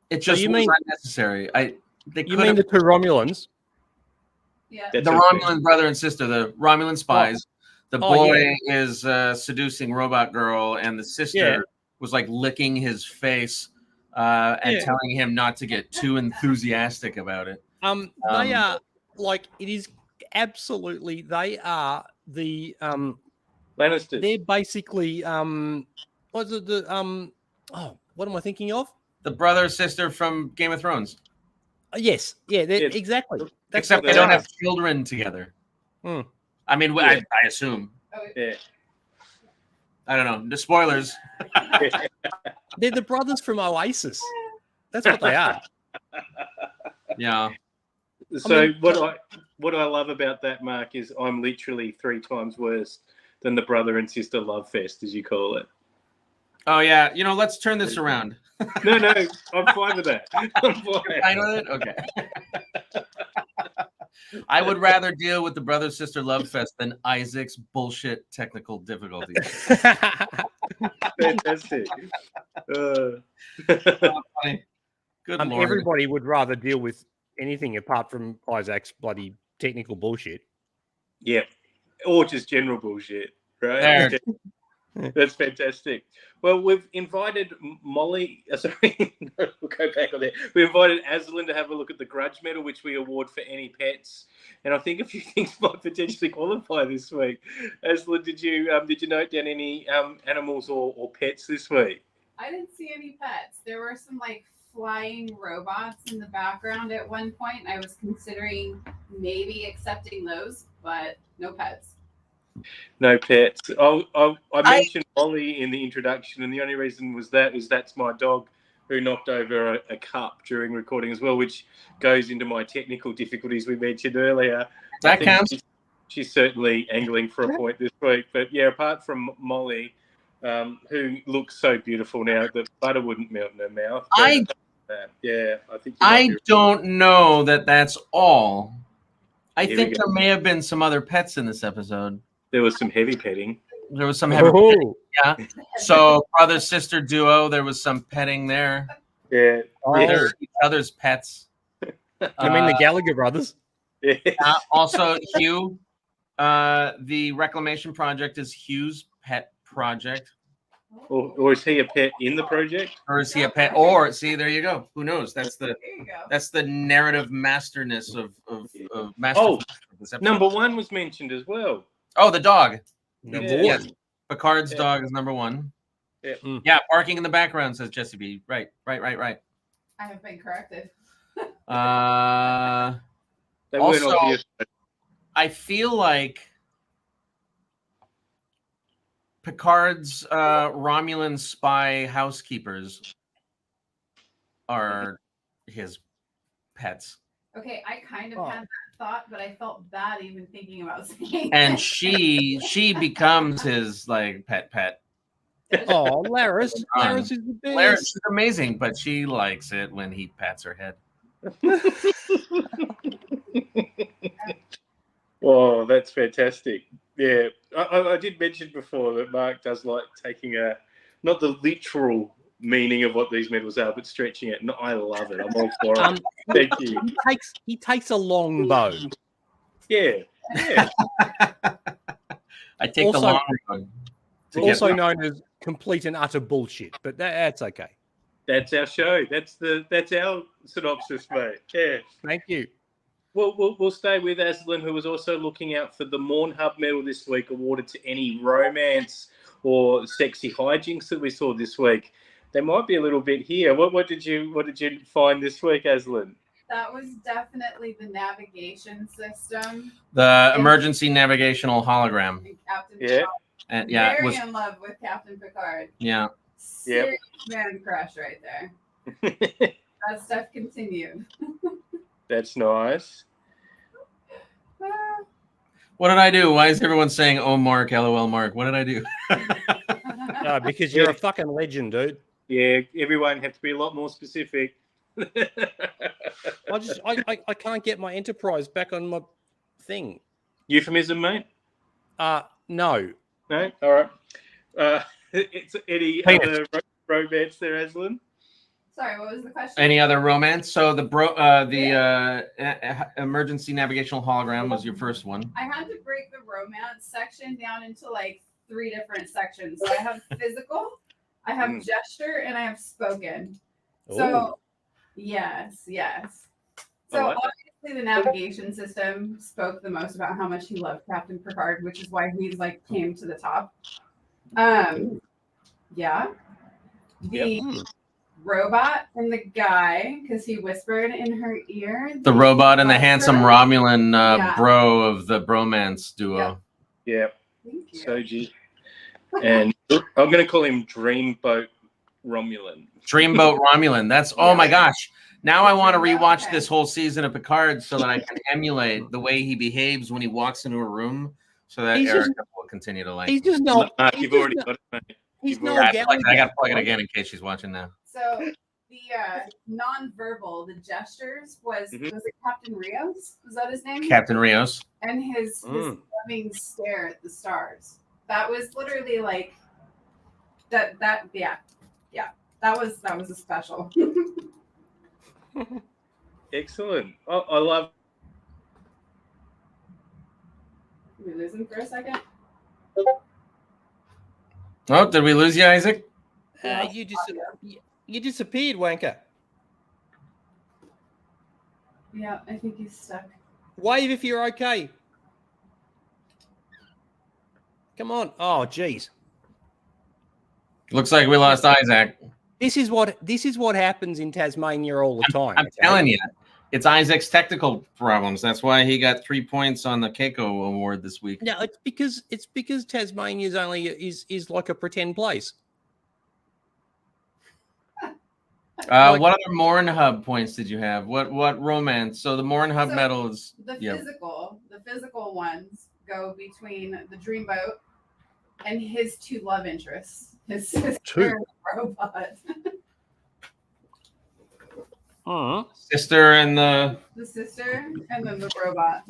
it just was unnecessary. You mean the two Romulans? Yeah. The Romulan brother and sister, the Romulan spies. The boy is seducing Robot Girl, and the sister was like licking his face and telling him not to get too enthusiastic about it. They are like, it is absolutely. They are the Lannisters. They're basically what's it? What am I thinking of? The brother sister from Game of Thrones. Yes, exactly. Except they don't have children together. I mean, I assume. Yeah. I don't know. The spoilers. They're the brothers from Oasis. That's what they are. Yeah. So what I love about that, Mark, is I'm literally 3 times worse than the brother and sister love fest, as you call it. Oh yeah. Let's turn this around. No, I'm fine with that. I'm fine. You're fine with it? Okay. I would rather deal with the brother sister love fest than Isaac's bullshit technical difficulties. Fantastic. Good Lord. Everybody would rather deal with anything apart from Isaac's bloody technical bullshit. Yeah. Or just general bullshit, right? That's fantastic. Well, we've invited Molly. Sorry, we'll go back on there. We invited Azlynn to have a look at the Grudge Medal, which we award for any pets. And I think a few things might potentially qualify this week. Azlynn, did you note down any animals or pets this week? I didn't see any pets. There were some like flying robots in the background at one point. I was considering maybe accepting those, but no pets. No pets. I mentioned Molly in the introduction, and the only reason was that's my dog who knocked over a cup during recording as well, which goes into my technical difficulties we mentioned earlier. That counts. She's certainly angling for a point this week. But yeah, apart from Molly, who looks so beautiful now that butter wouldn't melt in her mouth. I think I don't know that that's all. I think there may have been some other pets in this episode. There was some heavy petting. There was some heavy petting, yeah. So brother-sister duo, there was some petting there. Yeah. They're each other's pets. I mean the Gallagher brothers. Yeah. Also, Hugh. The Reclamation Project is Hugh's pet project. Or is he a pet in the project? Or is he a pet? Or see, there you go. Who knows? That's the narrative masterness of masterfulness of this episode. Number 1 was mentioned as well. Oh, the dog. Number 1. Yes. Picard's dog is number 1. Yeah. Yeah, barking in the background, says Jessie B. Right. I have been corrected. Also, I feel like Picard's Romulan spy housekeepers are his pets. Okay, I kind of had that thought, but I felt bad even thinking about saying And it. she becomes his like pet. Oh, Laris. Laris is the best. Laris is amazing, but she likes it when he pats her head. Oh, that's fantastic. Yeah, I did mention before that Mark does like taking not the literal meaning of what these medals are, but stretching it. And I love it. I'm all for it. Thank you. He takes a long bow. Yeah. I take the long road. Also known as complete and utter bullshit, but that's okay. That's our show. That's our synopsis, mate. Yeah. Thank you. Well, we'll stay with Azlynn, who was also looking out for the Morn Hub Medal this week, awarded to any romance or sexy hijinks that we saw this week. There might be a little bit here. What did you find this week, Azlynn? That was definitely the navigation system. The emergency navigational hologram. And Captain Yeah. Picard. And yeah, it Very was. in love with Captain Picard. Yeah. Serious man crush right there. That stuff continued. That's nice. What did I do? Why is everyone saying, "Oh, Mark, LOL, Mark"? What did I do? No, because you're a fucking legend, dude. Yeah, everyone have to be a lot more specific. I can't get my Enterprise back on my thing. Euphemism, mate? No. No? All right. It's any Penis. other romance there, Azlynn? Sorry, what was the question? Any other romance? So the emergency navigational hologram was your first one. I had to break the romance section down into like 3 different sections. So I have physical, I have gesture, and I have spoken. So yes. So like obviously the navigation system spoke the most about how much he loved Captain Picard, which is why he's like came to the top. Yeah. The robot and the guy, because he whispered in her ear. The robot and the handsome her. Romulan Yeah. bro of the bromance duo. Yeah, Thank you. Soji. And I'm going to call him Dreamboat Romulan. Dreamboat Romulan. That's oh my gosh. Now I want to rewatch Okay. this whole season of Picard so that I can emulate the way he behaves when he walks into a room, so that He's Erica just- will continue to like. He's just not. Mark, he's you've just already not- got it, mate. He's You've no already- I got to plug it again in case she's watching now. So the non-verbal, the gestures was Mhm. was it Captain Rios? Was that his name? Captain Rios. And his loving stare at the stars. That was literally like that yeah. That was a special. Excellent. I love. Did we lose him for a second? Oh, did we lose you, Isaac? You disappeared, wanker. Yeah, I think he's stuck. Wave if you're okay. Come on. Oh, geez. Looks like we lost Isaac. This is what happens in Tasmania all the time. I'm telling you, it's Isaac's technical problems. That's why he got 3 points on the Keiko Award this week. No, it's because Tasmania's only is like a pretend place. What other Morin Hub points did you have? What romance? So the Morin Hub So, medal is The physical ones go between the Dreamboat and his 2 love interests. His sister and the robot. sister and the sister and then the robot.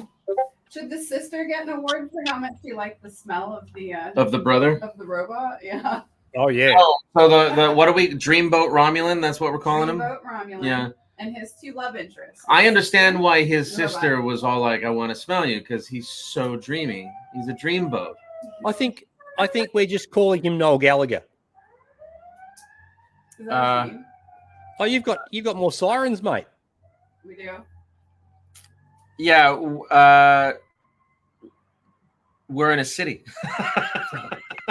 Should the sister get an award for how much she liked the smell of the brother. of the robot? Yeah. Oh yeah. Oh, so the what are we? Dreamboat Romulan. That's what we're calling him. Dreamboat Romulan. Yeah. And his 2 love interests. I understand why his Robot. sister was all like, "I want to smell you," because he's so dreamy. He's a dreamboat. I think we're just calling him Noel Gallagher. Is that his name? Oh, you've got more sirens, mate. We do. Yeah. We're in a city.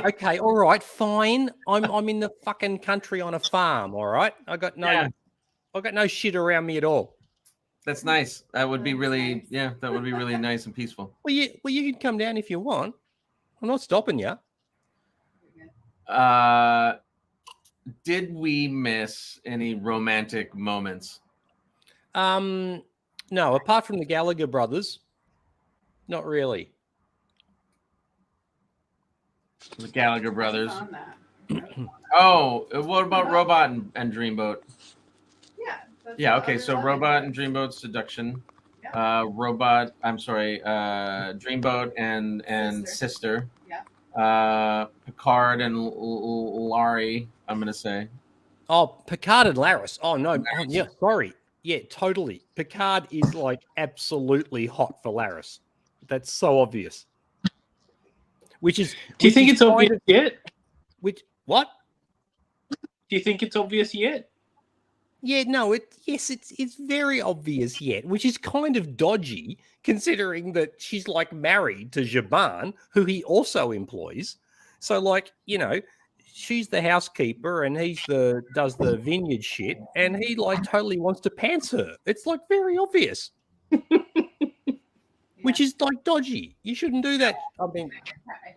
Okay, all right, fine. I'm in the fucking country on a farm. All right, I got no shit around me at all. That's nice. That would be That's really, nice. yeah, that would be really nice and peaceful. Well, you can come down if you want. I'm not stopping you. Did we miss any romantic moments? No, apart from the Gallagher brothers, not really. The Gallagher brothers. On that. Oh, what about Robot and Dreamboat? Yeah. that's Yeah, the okay, other so love Robot and interest. Dreamboat seduction. Yeah. Dreamboat and sister. Yeah. Picard and Laurie, I'm gonna say. Oh, Picard and Laris. Oh no, oh, yeah, sorry. Yeah, totally. Picard is like absolutely hot for Laris. That's so obvious. Which is. Do you think it's obvious yet? Which what? Do you think it's obvious yet? Yeah, no, it's very obvious yet, which is kind of dodgy considering that she's like married to Jaban, who he also employs. So like, she's the housekeeper and does the vineyard shit, and he like totally wants to pants her. It's like very obvious. Which is like dodgy. You shouldn't do that. I mean,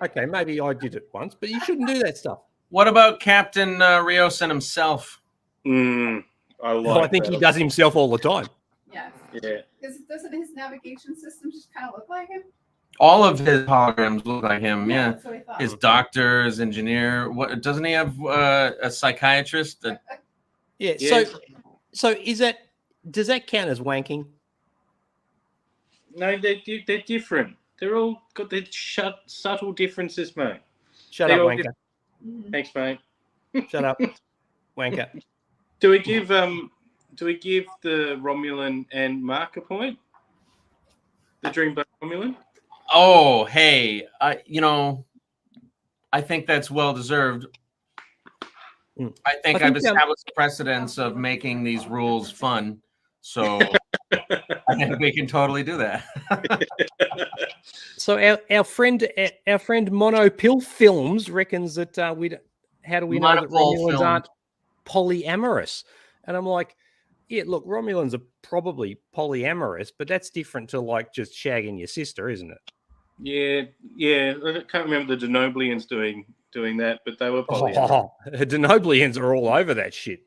okay, maybe I did it once, but you shouldn't do that stuff. What about Captain Rios and himself? I I think he does himself all the time. Yes. Yeah. Because doesn't his navigation system just kind of look like him? All of his holograms look like him. Yeah. That's what I thought. His doctor, his engineer. What doesn't he have a psychiatrist? Yeah. Yeah. So does that count as wanking? No, they're different. They're all got their subtle differences, mate. Shut up, wanker. Thanks, mate. Shut up, wanker. Do we give the Romulan and Mark a point? The Dreamboat Romulan? Oh, hey, I think that's well deserved. I think I've established precedence of making these rules fun, so I think we can totally do that. So our friend Mono Pill Films reckons that how do we know that Romulans aren't polyamorous? And I'm like, yeah, look, Romulans are probably polyamorous, but that's different to like just shagging your sister, isn't it? Yeah. I can't remember the Denoblians doing that, but they were polyamorous. Oh, the Denoblians are all over that shit.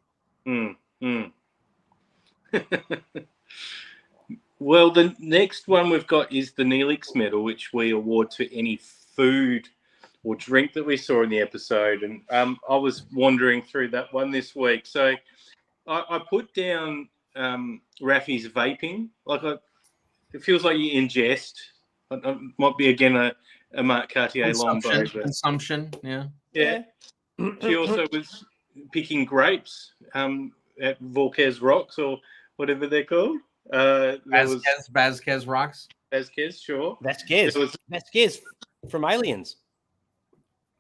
Well, the next one we've got is the Neelix Medal, which we award to any food or drink that we saw in the episode. And I was wandering through that one this week. So I put down Raffi's vaping. It feels like you ingest. It might be, again, a Mark Cartier longbow. Consumption, yeah. She also was picking grapes at Volquez Rocks or whatever they're called. Vasquez Rocks. Vasquez, sure. Vasquez from Aliens.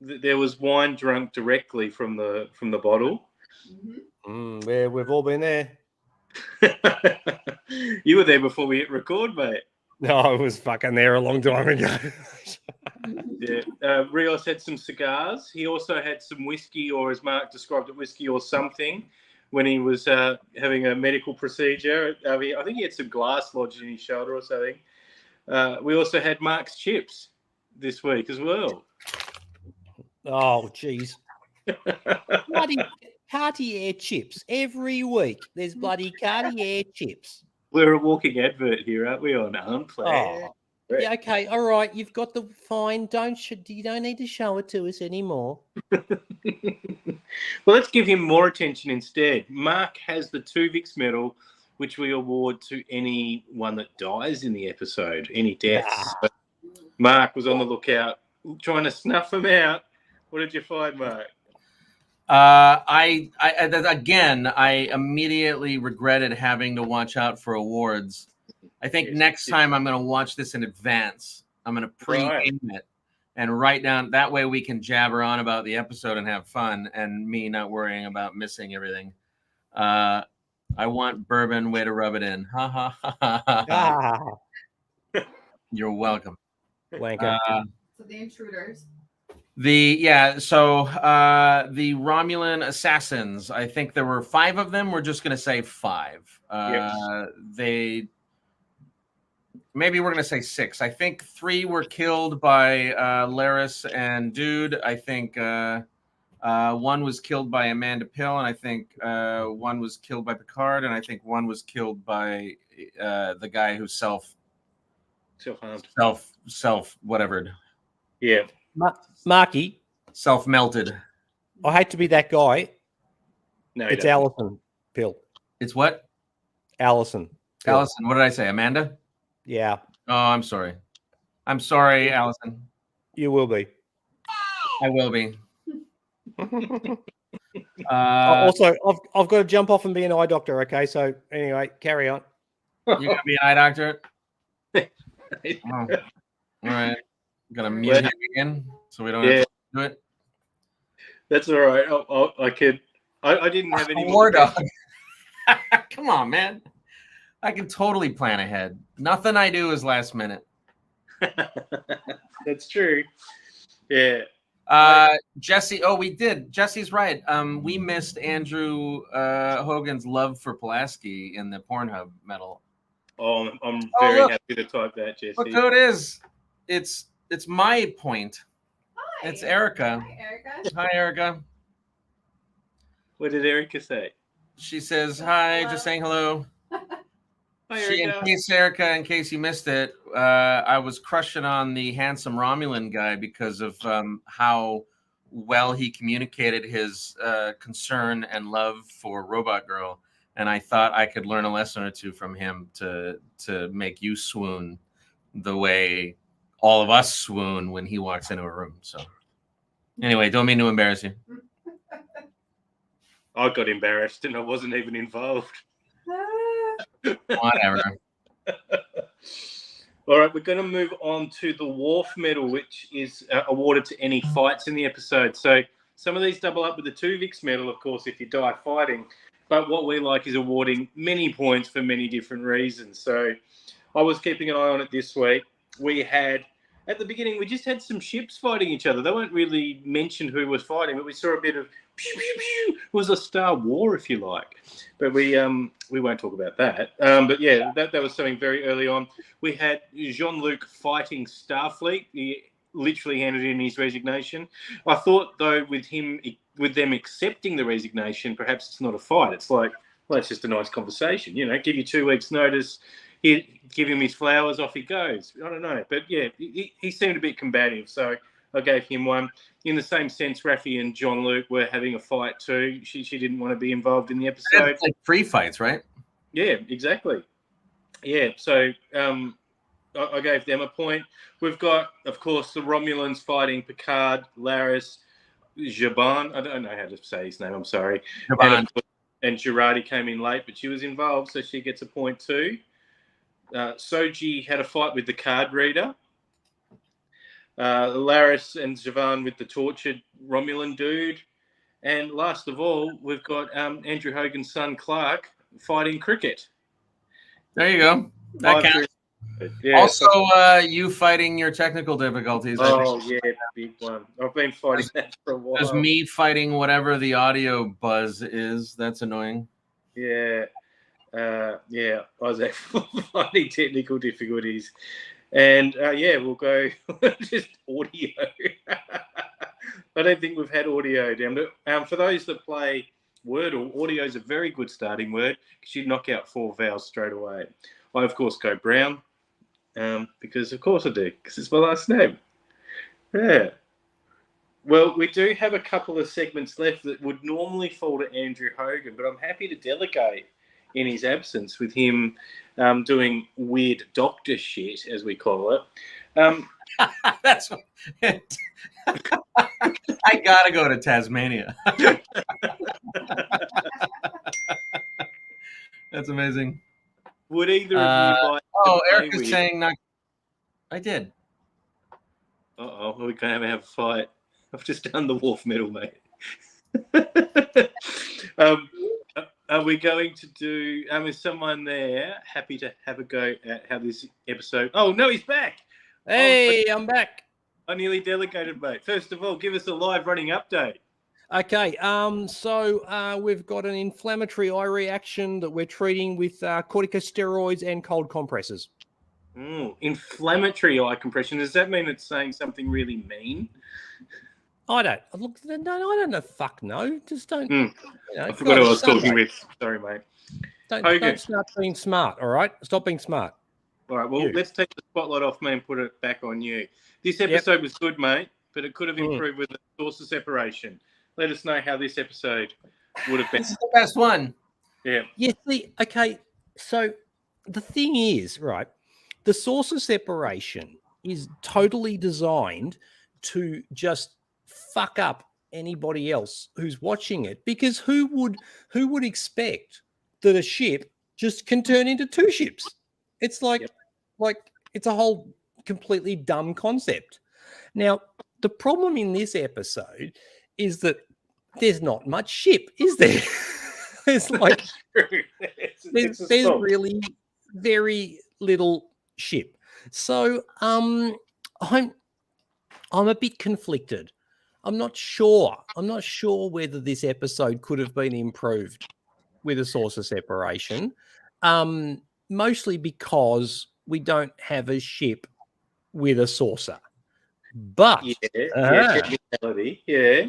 There was wine drunk directly from the bottle. Where we've all been there. You were there before we hit record, mate. No, I was fucking there a long time ago. Yeah. Rios had some cigars. He also had some whiskey, or as Mark described it, whiskey or something, when he was having a medical procedure. I think he had some glass lodged in his shoulder or something. We also had Mark's chips this week as well. Oh, jeez. Bloody Cartier chips. Every week there's bloody Cartier chips. We're a walking advert here, aren't we, on Unplanned? Oh. Yeah, okay, all right. You've got the fine. You don't need to show it to us anymore. Well, let's give him more attention instead. Mark has the Tuvix Medal, which we award to anyone that dies in the episode, any deaths. So Mark was on the lookout, trying to snuff them out. What did you find, Mark? I immediately regretted having to watch out for awards. I think next time I'm going to watch this in advance. I'm going to pre-game it and write down. That way we can jabber on about the episode and have fun, and me not worrying about missing everything. I want bourbon. Way to rub it in. Ha ha ha ha. You're welcome. Wanker. So the intruders. The Romulan assassins. I think there were 5 of them. We're just going to say 5. Maybe we're going to say 6. I think 3 were killed by Laris and Dude. I think 1 was killed by Amanda Pill, and I think 1 was killed by Picard, and I think 1 was killed by the guy who self-whatevered. Yeah. Marky. Self-melted. I hate to be that guy. No, it's Allison Pill. It's what? Allison. Pill. Allison. What did I say? Amanda? Yeah. Oh, I'm sorry. I'm sorry, Allison. You will be. I will be. Also, I've got to jump off and be an eye doctor. Okay, so anyway, carry on. You're gonna be an eye doctor. Oh. All right. I'm gonna mute him again, so we don't have to do it. That's all right. I didn't have any war dog. Come on, man. I can totally plan ahead. Nothing I do is last minute. That's true. Yeah. Jesse. Oh, we did. Jesse's right. We missed Andrew Hogan's love for Pulaski in the Pornhub medal. Oh, I'm very happy to type that, Jesse. Look who it is. It's my point. Hi. It's Erica. Hi, Erica. Hi, Erica. What did Erica say? She says hi. Hello. Just saying hello. Hi, Erica. In case you missed it, I was crushing on the handsome Romulan guy because of how well he communicated his concern and love for Robot Girl, and I thought I could learn a lesson or two from him to make you swoon the way all of us swoon when he walks into a room. So, anyway, don't mean to embarrass you. I got embarrassed and I wasn't even involved. Whatever. All right, we're going to move on to the Worf Medal, which is awarded to any fights in the episode. So some of these double up with the Tuvix Medal, of course, if you die fighting. But what we like is awarding many points for many different reasons. So I was keeping an eye on it this week. We had, at the beginning, we just had some ships fighting each other. They weren't really mentioned who was fighting, but we saw a bit of pew, pew, pew. It was a Star War, if you like. But we won't talk about that. But yeah, that was something very early on. We had Jean-Luc fighting Starfleet. He literally handed in his resignation. I thought, though, with them accepting the resignation, perhaps it's not a fight. It's like, well, it's just a nice conversation. You know, give you 2 weeks' notice. Give him his flowers, off he goes. I don't know. But yeah, he seemed a bit combative. So I gave him one. In the same sense, Raffi and Jean-Luc were having a fight too. She didn't want to be involved in the episode. It's like free fights, right? Yeah, exactly. Yeah, so I gave them a point. We've got, of course, the Romulans fighting Picard, Laris, Jaban. I don't know how to say his name. I'm sorry. And Girardi came in late, but she was involved, so she gets a point too. Soji had a fight with the card reader. Laris and Javan with the tortured Romulan dude. And last of all, we've got Andrew Hogan's son, Clark, fighting cricket. There you go. That counts. Yeah, also, you fighting your technical difficulties. Oh, yeah, big one. I've been fighting that for a while. There's me fighting whatever the audio buzz is. That's annoying. Yeah. Izaak fighting technical difficulties. And, we'll go just audio. I don't think we've had audio down. But for those that play Wordle, audio is a very good starting word because you knock out 4 vowels straight away. I, of course, go Brown because, of course, I do because it's my last name. Yeah. Well, we do have a couple of segments left that would normally fall to Andrew Hogan, but I'm happy to delegate in his absence with him doing weird doctor shit, as we call it. That's what I gotta go to Tasmania. That's amazing. Would either of you like Eric is saying not. I did. Uh-oh, we're going to have a fight. I've just done the Worf Medal, mate. Are we going to do... is someone there happy to have a go at how this episode... Oh, no, he's back. Hey, I'm back. I nearly delegated, mate. First of all, give us a live running update. Okay, so we've got an inflammatory eye reaction that we're treating with corticosteroids and cold compresses. Inflammatory eye compression. Does that mean it's saying something really mean? I don't know. Fuck no. Just don't. I forgot who I was talking with. Sorry, mate. Don't start being smart. All right, stop being smart. All right. Well, let's take the spotlight off me and put it back on you. This episode was good, mate, but it could have improved with the source of separation. Let us know how this episode would have been. This is the best one. Yeah. Yes. Okay. So the thing is, right, the source of separation is totally designed to just fuck up anybody else who's watching it, because who would expect that a ship just can turn into 2 ships? It's like it's a whole completely dumb concept. Now, the problem in this episode is that there's not much ship, is there? It's like there's really very little ship. So I'm a bit conflicted I'm not sure. I'm not sure whether this episode could have been improved with a saucer separation. Mostly because we don't have a ship with a saucer. But technicality, yeah.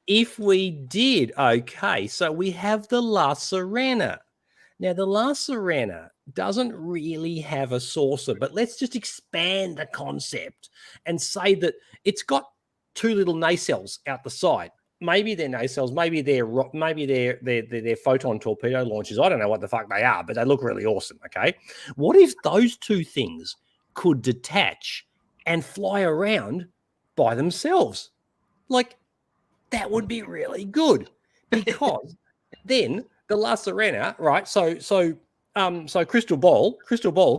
If we did, okay, so we have the La Sirena. Now, the La Sirena doesn't really have a saucer, but let's just expand the concept and say that it's got two little nacelles out the side. Maybe they're nacelles, maybe they're photon torpedo launchers. I don't know what the fuck they are, but they look really awesome, okay? What if those two things could detach and fly around by themselves? Like, that would be really good, because then the La Sirena, right? So Crystal Ball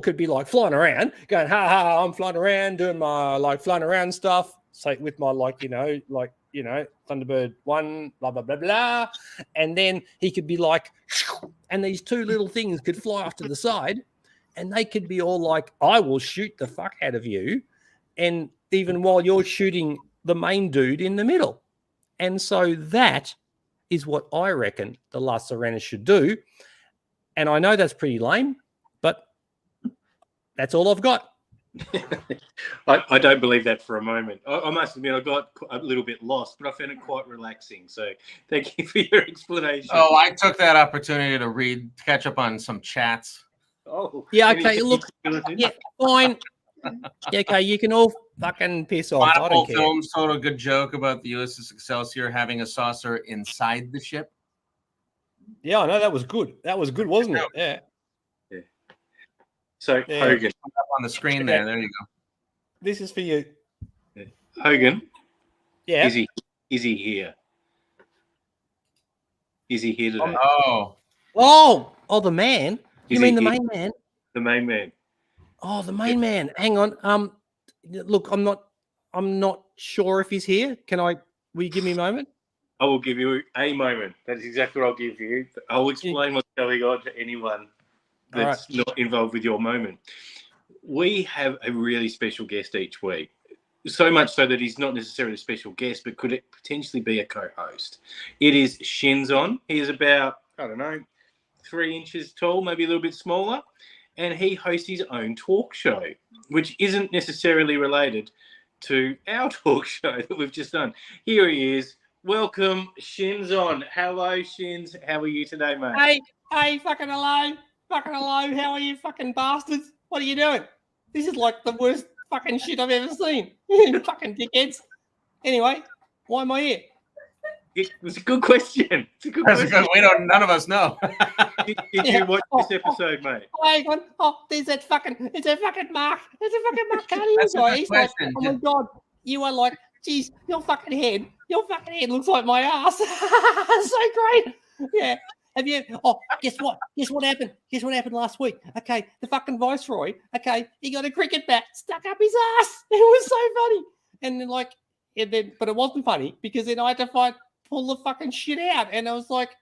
could be like flying around, going, ha ha, I'm flying around, doing my like flying around stuff, say with my Thunderbird 1, blah blah blah blah, and then he could be like, and these two little things could fly off to the side, and they could be all like, I will shoot the fuck out of you, and even while you're shooting the main dude in the middle. And so that is what I reckon the La Sirena should do. And I know that's pretty lame, but that's all I've got. I don't believe that for a moment. I must admit, I got a little bit lost, but I found it quite relaxing. So thank you for your explanation. Oh, I took that opportunity to catch up on some chats. Oh, yeah, okay. Look, yeah, fine. Yeah, okay, you can all fucking piss off. I don't care. Films told a good joke about the USS Excelsior having a saucer inside the ship. Yeah, I know, that was good. That was good, wasn't it? Yeah. So Hogan, up on the screen there. There you go. This is for you. Hogan. Yeah. Is he here? Is he here today? Oh, the man. You mean the main man? The main man. Oh, the main man. Hang on. Look, I'm not sure if he's here. Will you give me a moment? I will give you a moment. That is exactly what I'll give you. I'll explain what's going on to anyone that's not involved with your moment. We have a really special guest each week. So much so that he's not necessarily a special guest, but could it potentially be a co-host? It is Shinzon. He is about, 3 inches tall, maybe a little bit smaller. And he hosts his own talk show, which isn't necessarily related to our talk show that we've just done. Here he is. Welcome, Shinzon. Hello, Shins. How are you today, mate? Hey, fucking hello. Fucking hello. How are you, fucking bastards? What are you doing? This is like the worst fucking shit I've ever seen. Fucking dickheads. Anyway, why am I here? It was a good question. None of us know. Did you watch this episode, mate? There's that fucking Mark. There's a fucking Mark Carney. He's like, oh my God, you are like, geez, your fucking head looks like my ass. So great. Yeah. Have you? Oh, guess what? Guess what happened? Guess what happened last week? Okay, the fucking Viceroy. Okay, he got a cricket bat stuck up his ass. It was so funny. And then, but it wasn't funny because then I had to pull the fucking shit out, and it was like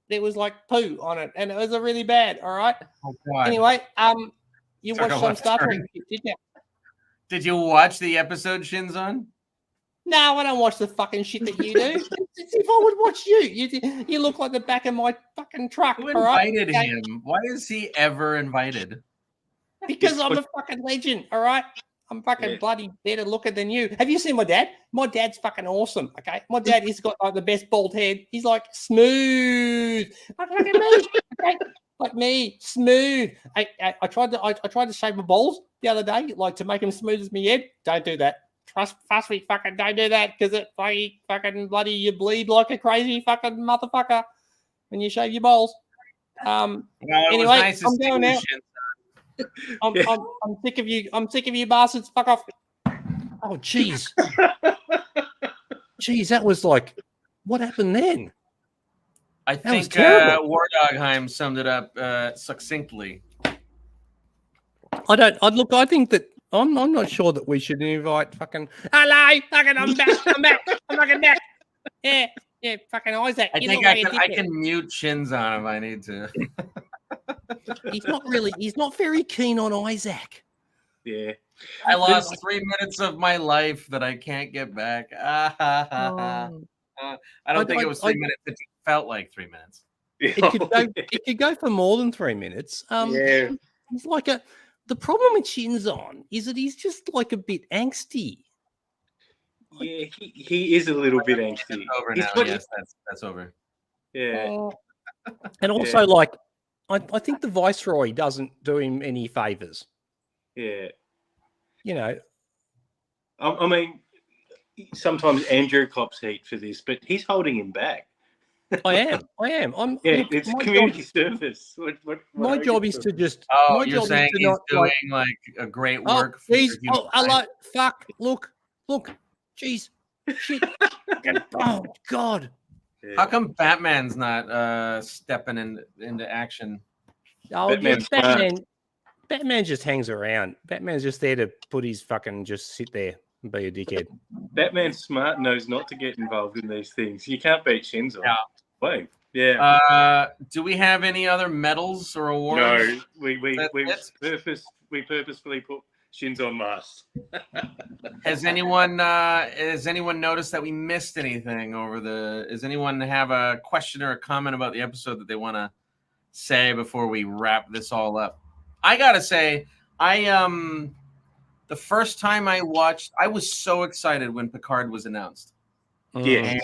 there was like poo on it, and it was really bad. All right. Oh, God. Anyway, you watched some Star Trek, did you? Did you watch the episode, Shinzon? No, I don't watch the fucking shit that you do. It's if I would watch you. You look like the back of my fucking truck. Who invited him? Why is he ever invited? Because I'm a fucking legend, all right? I'm fucking bloody better looking than you. Have you seen my dad? My dad's fucking awesome, okay? My dad, he's got like the best bald head. He's like smooth. Like me, okay? Like me, smooth. I tried to shave my balls the other day, like to make them smooth as my head. Don't do that. Trust me, fucking don't do that, because it fucking bloody you bleed like a crazy fucking motherfucker when you shave your balls. Anyway, nice I'm going out. I'm sick of you. I'm sick of you bastards. Fuck off. Oh, jeez. Jeez, that was like, what happened then? I think Wardogheim summed it up succinctly. I think that I'm not sure that we should invite fucking hello, fucking I'm back, I'm fucking back. Yeah, fucking Izaak. I can mute Shinzon if I need to. He's not very keen on Izaak. Yeah. I lost 3 minutes of my life that I can't get back. I don't think it was 3 minutes. It felt like 3 minutes. It could go for more than 3 minutes. Yeah. He's like the problem with Shinzon is that he's just like a bit angsty. Yeah, he is a little bit angsty. It's over He's now. got- Yes, that's over. Yeah. And also, like, I think the Viceroy doesn't do him any favors. Yeah. You know, I mean, sometimes Andrew cops heat for this, but he's holding him back. I am. I'm. Yeah, look, it's my community job- service. My job is to just. Oh, my you're job saying is to he's not, doing like, like a great oh, work for geez, human oh, hello, kind? fuck, look, jeez, shit, oh God. Yeah. How come Batman's not stepping into action? Oh, Batman's Batman just hangs around. Batman's just there to put his fucking just sit there and be a dickhead. Batman's smart, knows not to get involved in these things. You can't beat Shinzo. Yeah. Wait. Yeah. Do we have any other medals or awards? No, we That's purposefully put Shinzo on last. Has anyone noticed that we missed anything over the? Does anyone have a question or a comment about the episode that they want to say before we wrap this all up? I gotta say, the first time I watched, I was so excited when Picard was announced. Yeah. And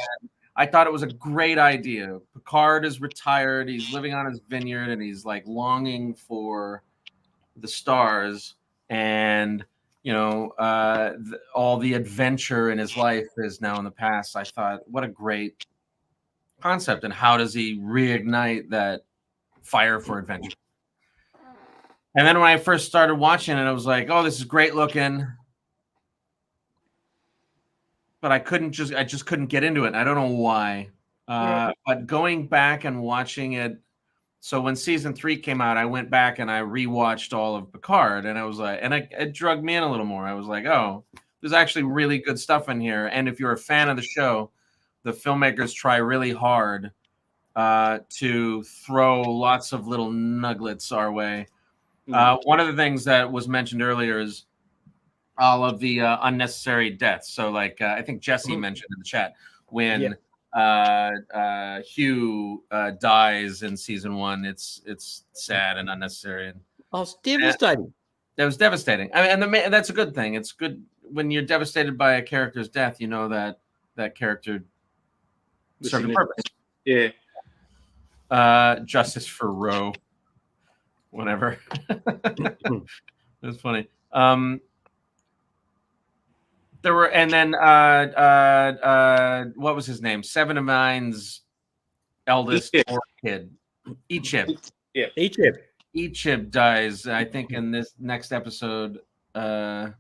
I thought it was a great idea. Picard is retired. He's living on his vineyard, and he's like longing for the stars. And you know, all the adventure in his life is now in the past. I thought, what a great concept! And how does he reignite that fire for adventure? And then when I first started watching it, I was like, "Oh, this is great looking." But I just couldn't get into it. I don't know why. But going back and watching it, so when season 3 came out, I went back and I rewatched all of Picard, and I was like, and it drugged me in a little more. I was like, oh, there's actually really good stuff in here. And if you're a fan of the show, the filmmakers try really hard to throw lots of little nuggets our way. One of the things that was mentioned earlier is all of the unnecessary deaths. So, like, I think Jesse mentioned in the chat when Hugh dies in season 1, it's sad and unnecessary. And it's devastating. That was devastating. I mean, and that's a good thing. It's good when you're devastated by a character's death. You know that character served a purpose. Yeah. Justice for Roe. Whatever. That's funny. There were, and then what was his name? Seven of Nine's eldest kid, Ichib. Yeah, Ichib dies, I think, in this next episode, and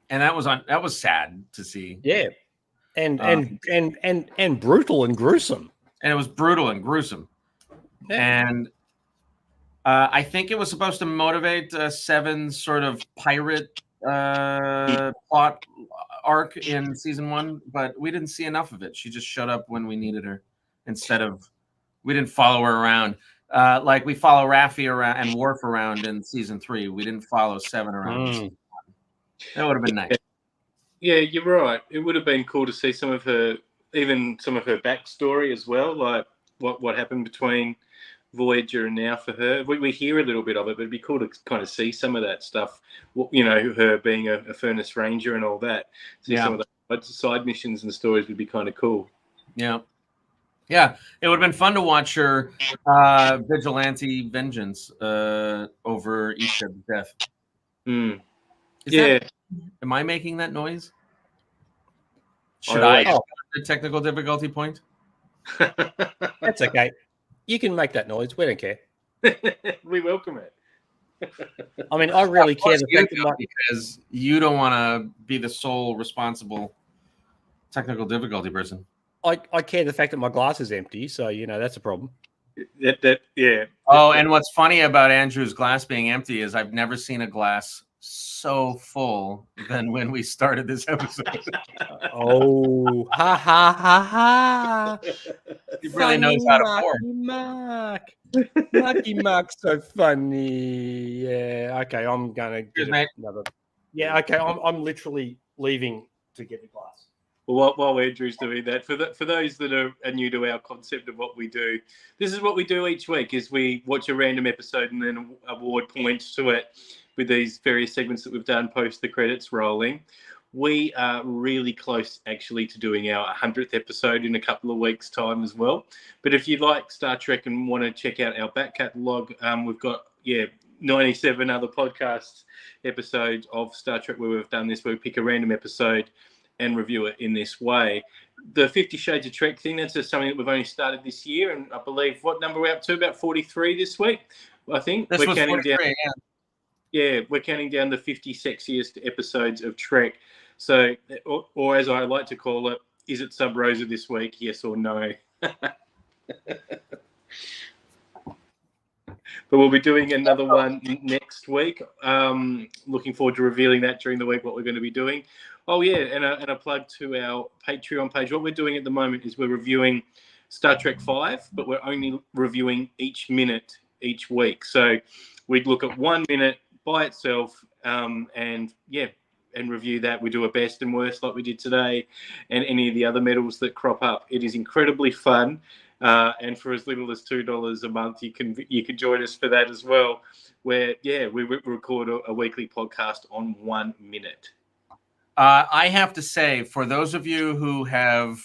that was sad to see. Yeah, and brutal and gruesome. And it was brutal and gruesome. Yeah. And I think it was supposed to motivate Seven's sort of pirate plot arc in season 1, but we didn't see enough of it. She just showed up when we needed her instead of, we didn't follow her around like we follow Raffi around and Worf around in season 3. We didn't follow Seven around. That would have been nice. Yeah, you're right. It would have been cool to see some of her backstory as well, like what happened between Voyager and now for her. We hear a little bit of it, but it'd be cool to kind of see some of that stuff. You know, her being a Furnace Ranger and all that. See some of the side missions and stories would be kind of cool. Yeah. Yeah, it would have been fun to watch her vigilante vengeance over Ichib's death. Am I making that noise? Should I the technical difficulty point? That's okay. You can make that noise. We don't care. We welcome it. I mean, I really care because you don't want to be the sole responsible technical difficulty person. I care the fact that my glass is empty, so you know that's a problem. Oh, and what's funny about Andrew's glass being empty is I've never seen a glass so full than when we started this episode. Oh, ha ha ha ha! He really knows how to pour. Marky Mark's so funny. Yeah. Okay, I'm gonna Cheers, get mate. another. Yeah. Okay, I'm literally leaving to get the glass. Well, while Andrew's doing that, for those that are new to our concept of what we do, this is what we do each week: is we watch a random episode and then award points to it with these various segments that we've done post the credits rolling. We are really close, actually, to doing our 100th episode in a couple of weeks' time as well. But if you like Star Trek and want to check out our back catalogue, we've got 97 other podcast episodes of Star Trek where we've done this, where we pick a random episode and review it in this way. The 50 Shades of Trek thing, that's just something that we've only started this year, and I believe, what number we're up to? About 43 this week, I think. This was 43, yeah, we're counting down the 50 sexiest episodes of Trek. So, or as I like to call it, is it Sub Rosa this week, yes or no? But we'll be doing another one next week. Looking forward to revealing that during the week, what we're going to be doing. Oh, yeah, and a plug to our Patreon page. What we're doing at the moment is we're reviewing Star Trek 5, but we're only reviewing each minute each week. So we'd look at 1 minute by itself and review that. We do a best and worst like we did today, and any of the other medals that crop up. It is incredibly fun. And for as little as $2 a month, you can join us for that as well, where we record a weekly podcast on 1 minute. I have to say, for those of you who have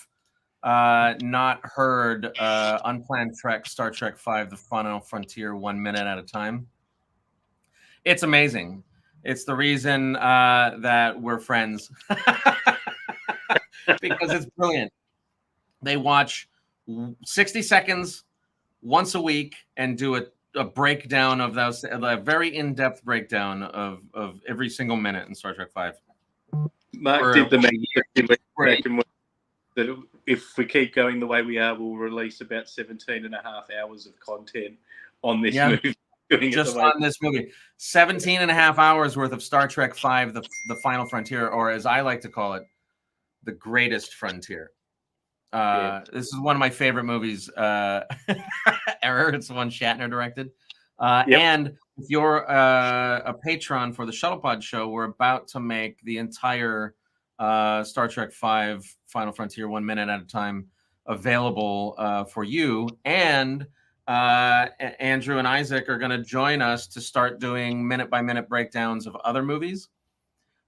not heard Unplanned Trek, Star Trek 5, The Final Frontier, 1 minute at a time, it's amazing. It's the reason that we're friends. Because it's brilliant. They watch 60 seconds once a week and do a breakdown of those, a very in-depth breakdown of every single minute in Star Trek 5. Mark did the math that if we keep going the way we are, we'll release about 17 and a half hours of content on this movie. Just on this movie. 17 and a half hours worth of Star Trek 5, the Final Frontier, or as I like to call it, the greatest frontier. This is one of my favorite movies ever. It's the one Shatner directed. And if you're a patron for the Shuttlepod show, we're about to make the entire Star Trek 5 Final Frontier 1 minute at a time available for you. And Andrew and Izaak are going to join us to start doing minute-by-minute breakdowns of other movies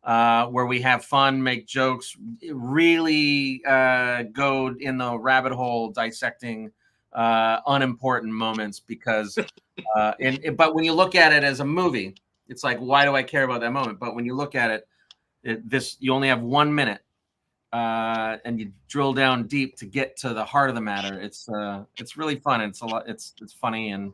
where we have fun, make jokes, really go in the rabbit hole dissecting unimportant moments because but when you look at it as a movie, it's like, why do I care about that moment? But when you look at it, you only have 1 minute and you drill down deep to get to the heart of the matter. It's really fun. It's funny, and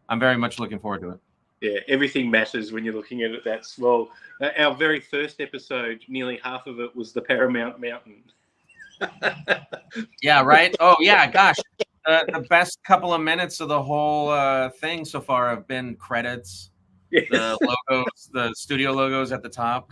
I'm very much looking forward to it. Yeah, everything matters when you're looking at it that small. Our very first episode, nearly half of it was the Paramount Mountain. Yeah, right? Oh, yeah, gosh. The best couple of minutes of the whole thing so far have been credits, yes. The logos, the studio logos at the top.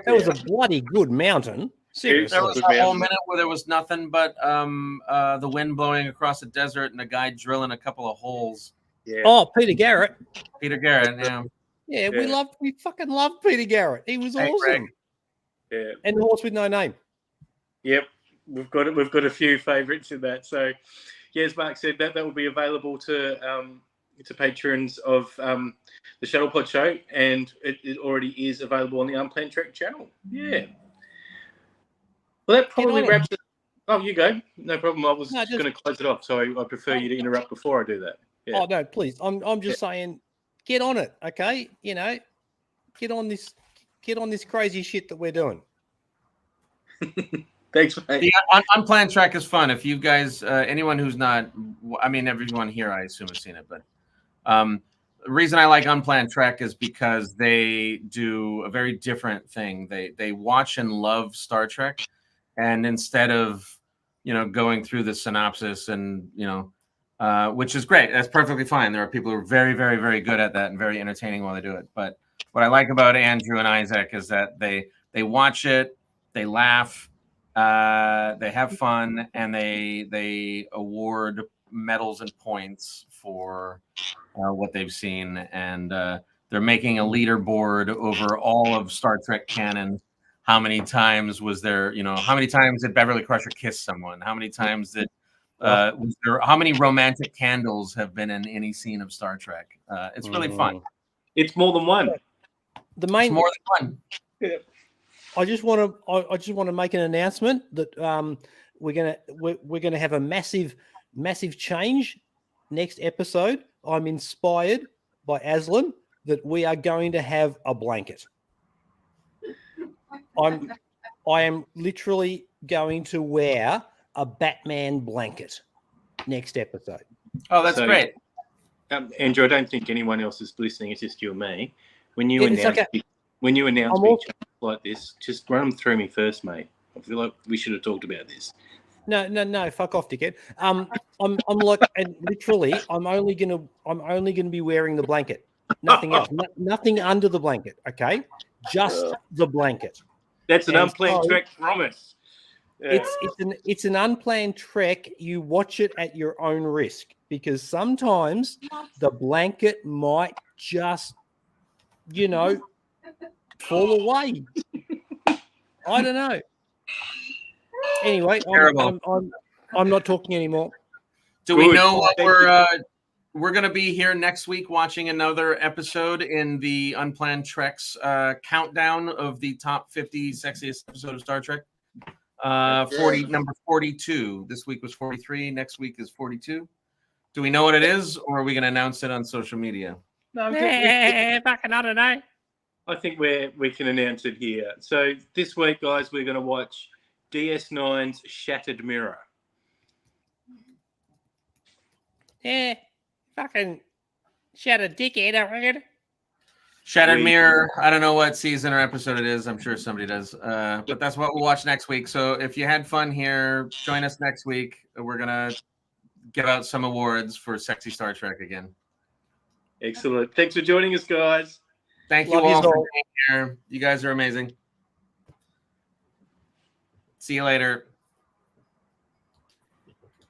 That was a bloody good mountain. Seriously. There was a whole minute where there was nothing but the wind blowing across the desert and a guy drilling a couple of holes. Yeah. Oh, Peter Garrett. Yeah. Yeah, we fucking loved Peter Garrett. He was awesome. Greg. Yeah. And the Horse with No Name. Yep. We've got a few favourites in that. So, yeah, as Mark said, that will be available to patrons of the Shuttlepod show, and it already is available on the Unplanned Trek channel. Yeah. Well, that probably wraps it. Oh, you go. No problem. I was going to close it off, so I prefer you to interrupt before I do that. Yeah. Oh no, please. I'm just saying, get on it, okay? You know, get on this crazy shit that we're doing. Thanks, mate. The Unplanned Trek is fun. If you guys, anyone who's not, I mean, everyone here, I assume, has seen it, but the reason I like Unplanned Trek is because they do a very different thing. They watch and love Star Trek, and instead of, going through the synopsis and, which is great. That's perfectly fine. There are people who are very, very, very good at that and very entertaining while they do it. But what I like about Andrew and Izaak is that they watch it, they laugh, they have fun, and they award medals and points for what they've seen, and they're making a leaderboard over all of Star Trek canon. How many times was there? How many times did Beverly Crusher kiss someone? How many times did was there? How many romantic candles have been in any scene of Star Trek? It's really fun. It's more than one. The It's main more than one. Yeah. I just want to make an announcement that we're gonna have a massive change next episode. I'm inspired by Azlynn that we are going to have a blanket. I am literally going to wear a Batman blanket next episode. Oh, that's So, great. Andrew, I don't think anyone else is listening. It's just you and me. When you It's announce okay. big I'm changes like this, just run them through me first, mate. I feel like we should have talked about this. No, fuck off, dickhead. I'm like, and literally, I'm only gonna be wearing the blanket, nothing else, nothing under the blanket. Okay, just the blanket. That's an And unplanned so- trek promise. Yeah. It's an unplanned trek. You watch it at your own risk because sometimes the blanket might just, fall away. I don't know. Anyway, Terrible. I'm not talking anymore. Do we Good. know what Thank we're going to be here next week watching another episode in the Unplanned Treks countdown of the top 50 sexiest episode of Star Trek? 40, number 42. This week was 43. Next week is 42. Do we know what it is, or are we going to announce it on social media? No, I think Fucking I don't know. I think we can announce it here. So this week, guys, we're going to watch DS9's Shattered Mirror. Yeah, fucking shattered dickhead, I reckon. Shattered Mirror. I don't know what season or episode it is. I'm sure somebody does. But that's what we'll watch next week. So if you had fun here, join us next week. We're going to give out some awards for Sexy Star Trek again. Excellent. Thanks for joining us, guys. Thank you Love yous all for all. being here. You guys are amazing. See you later.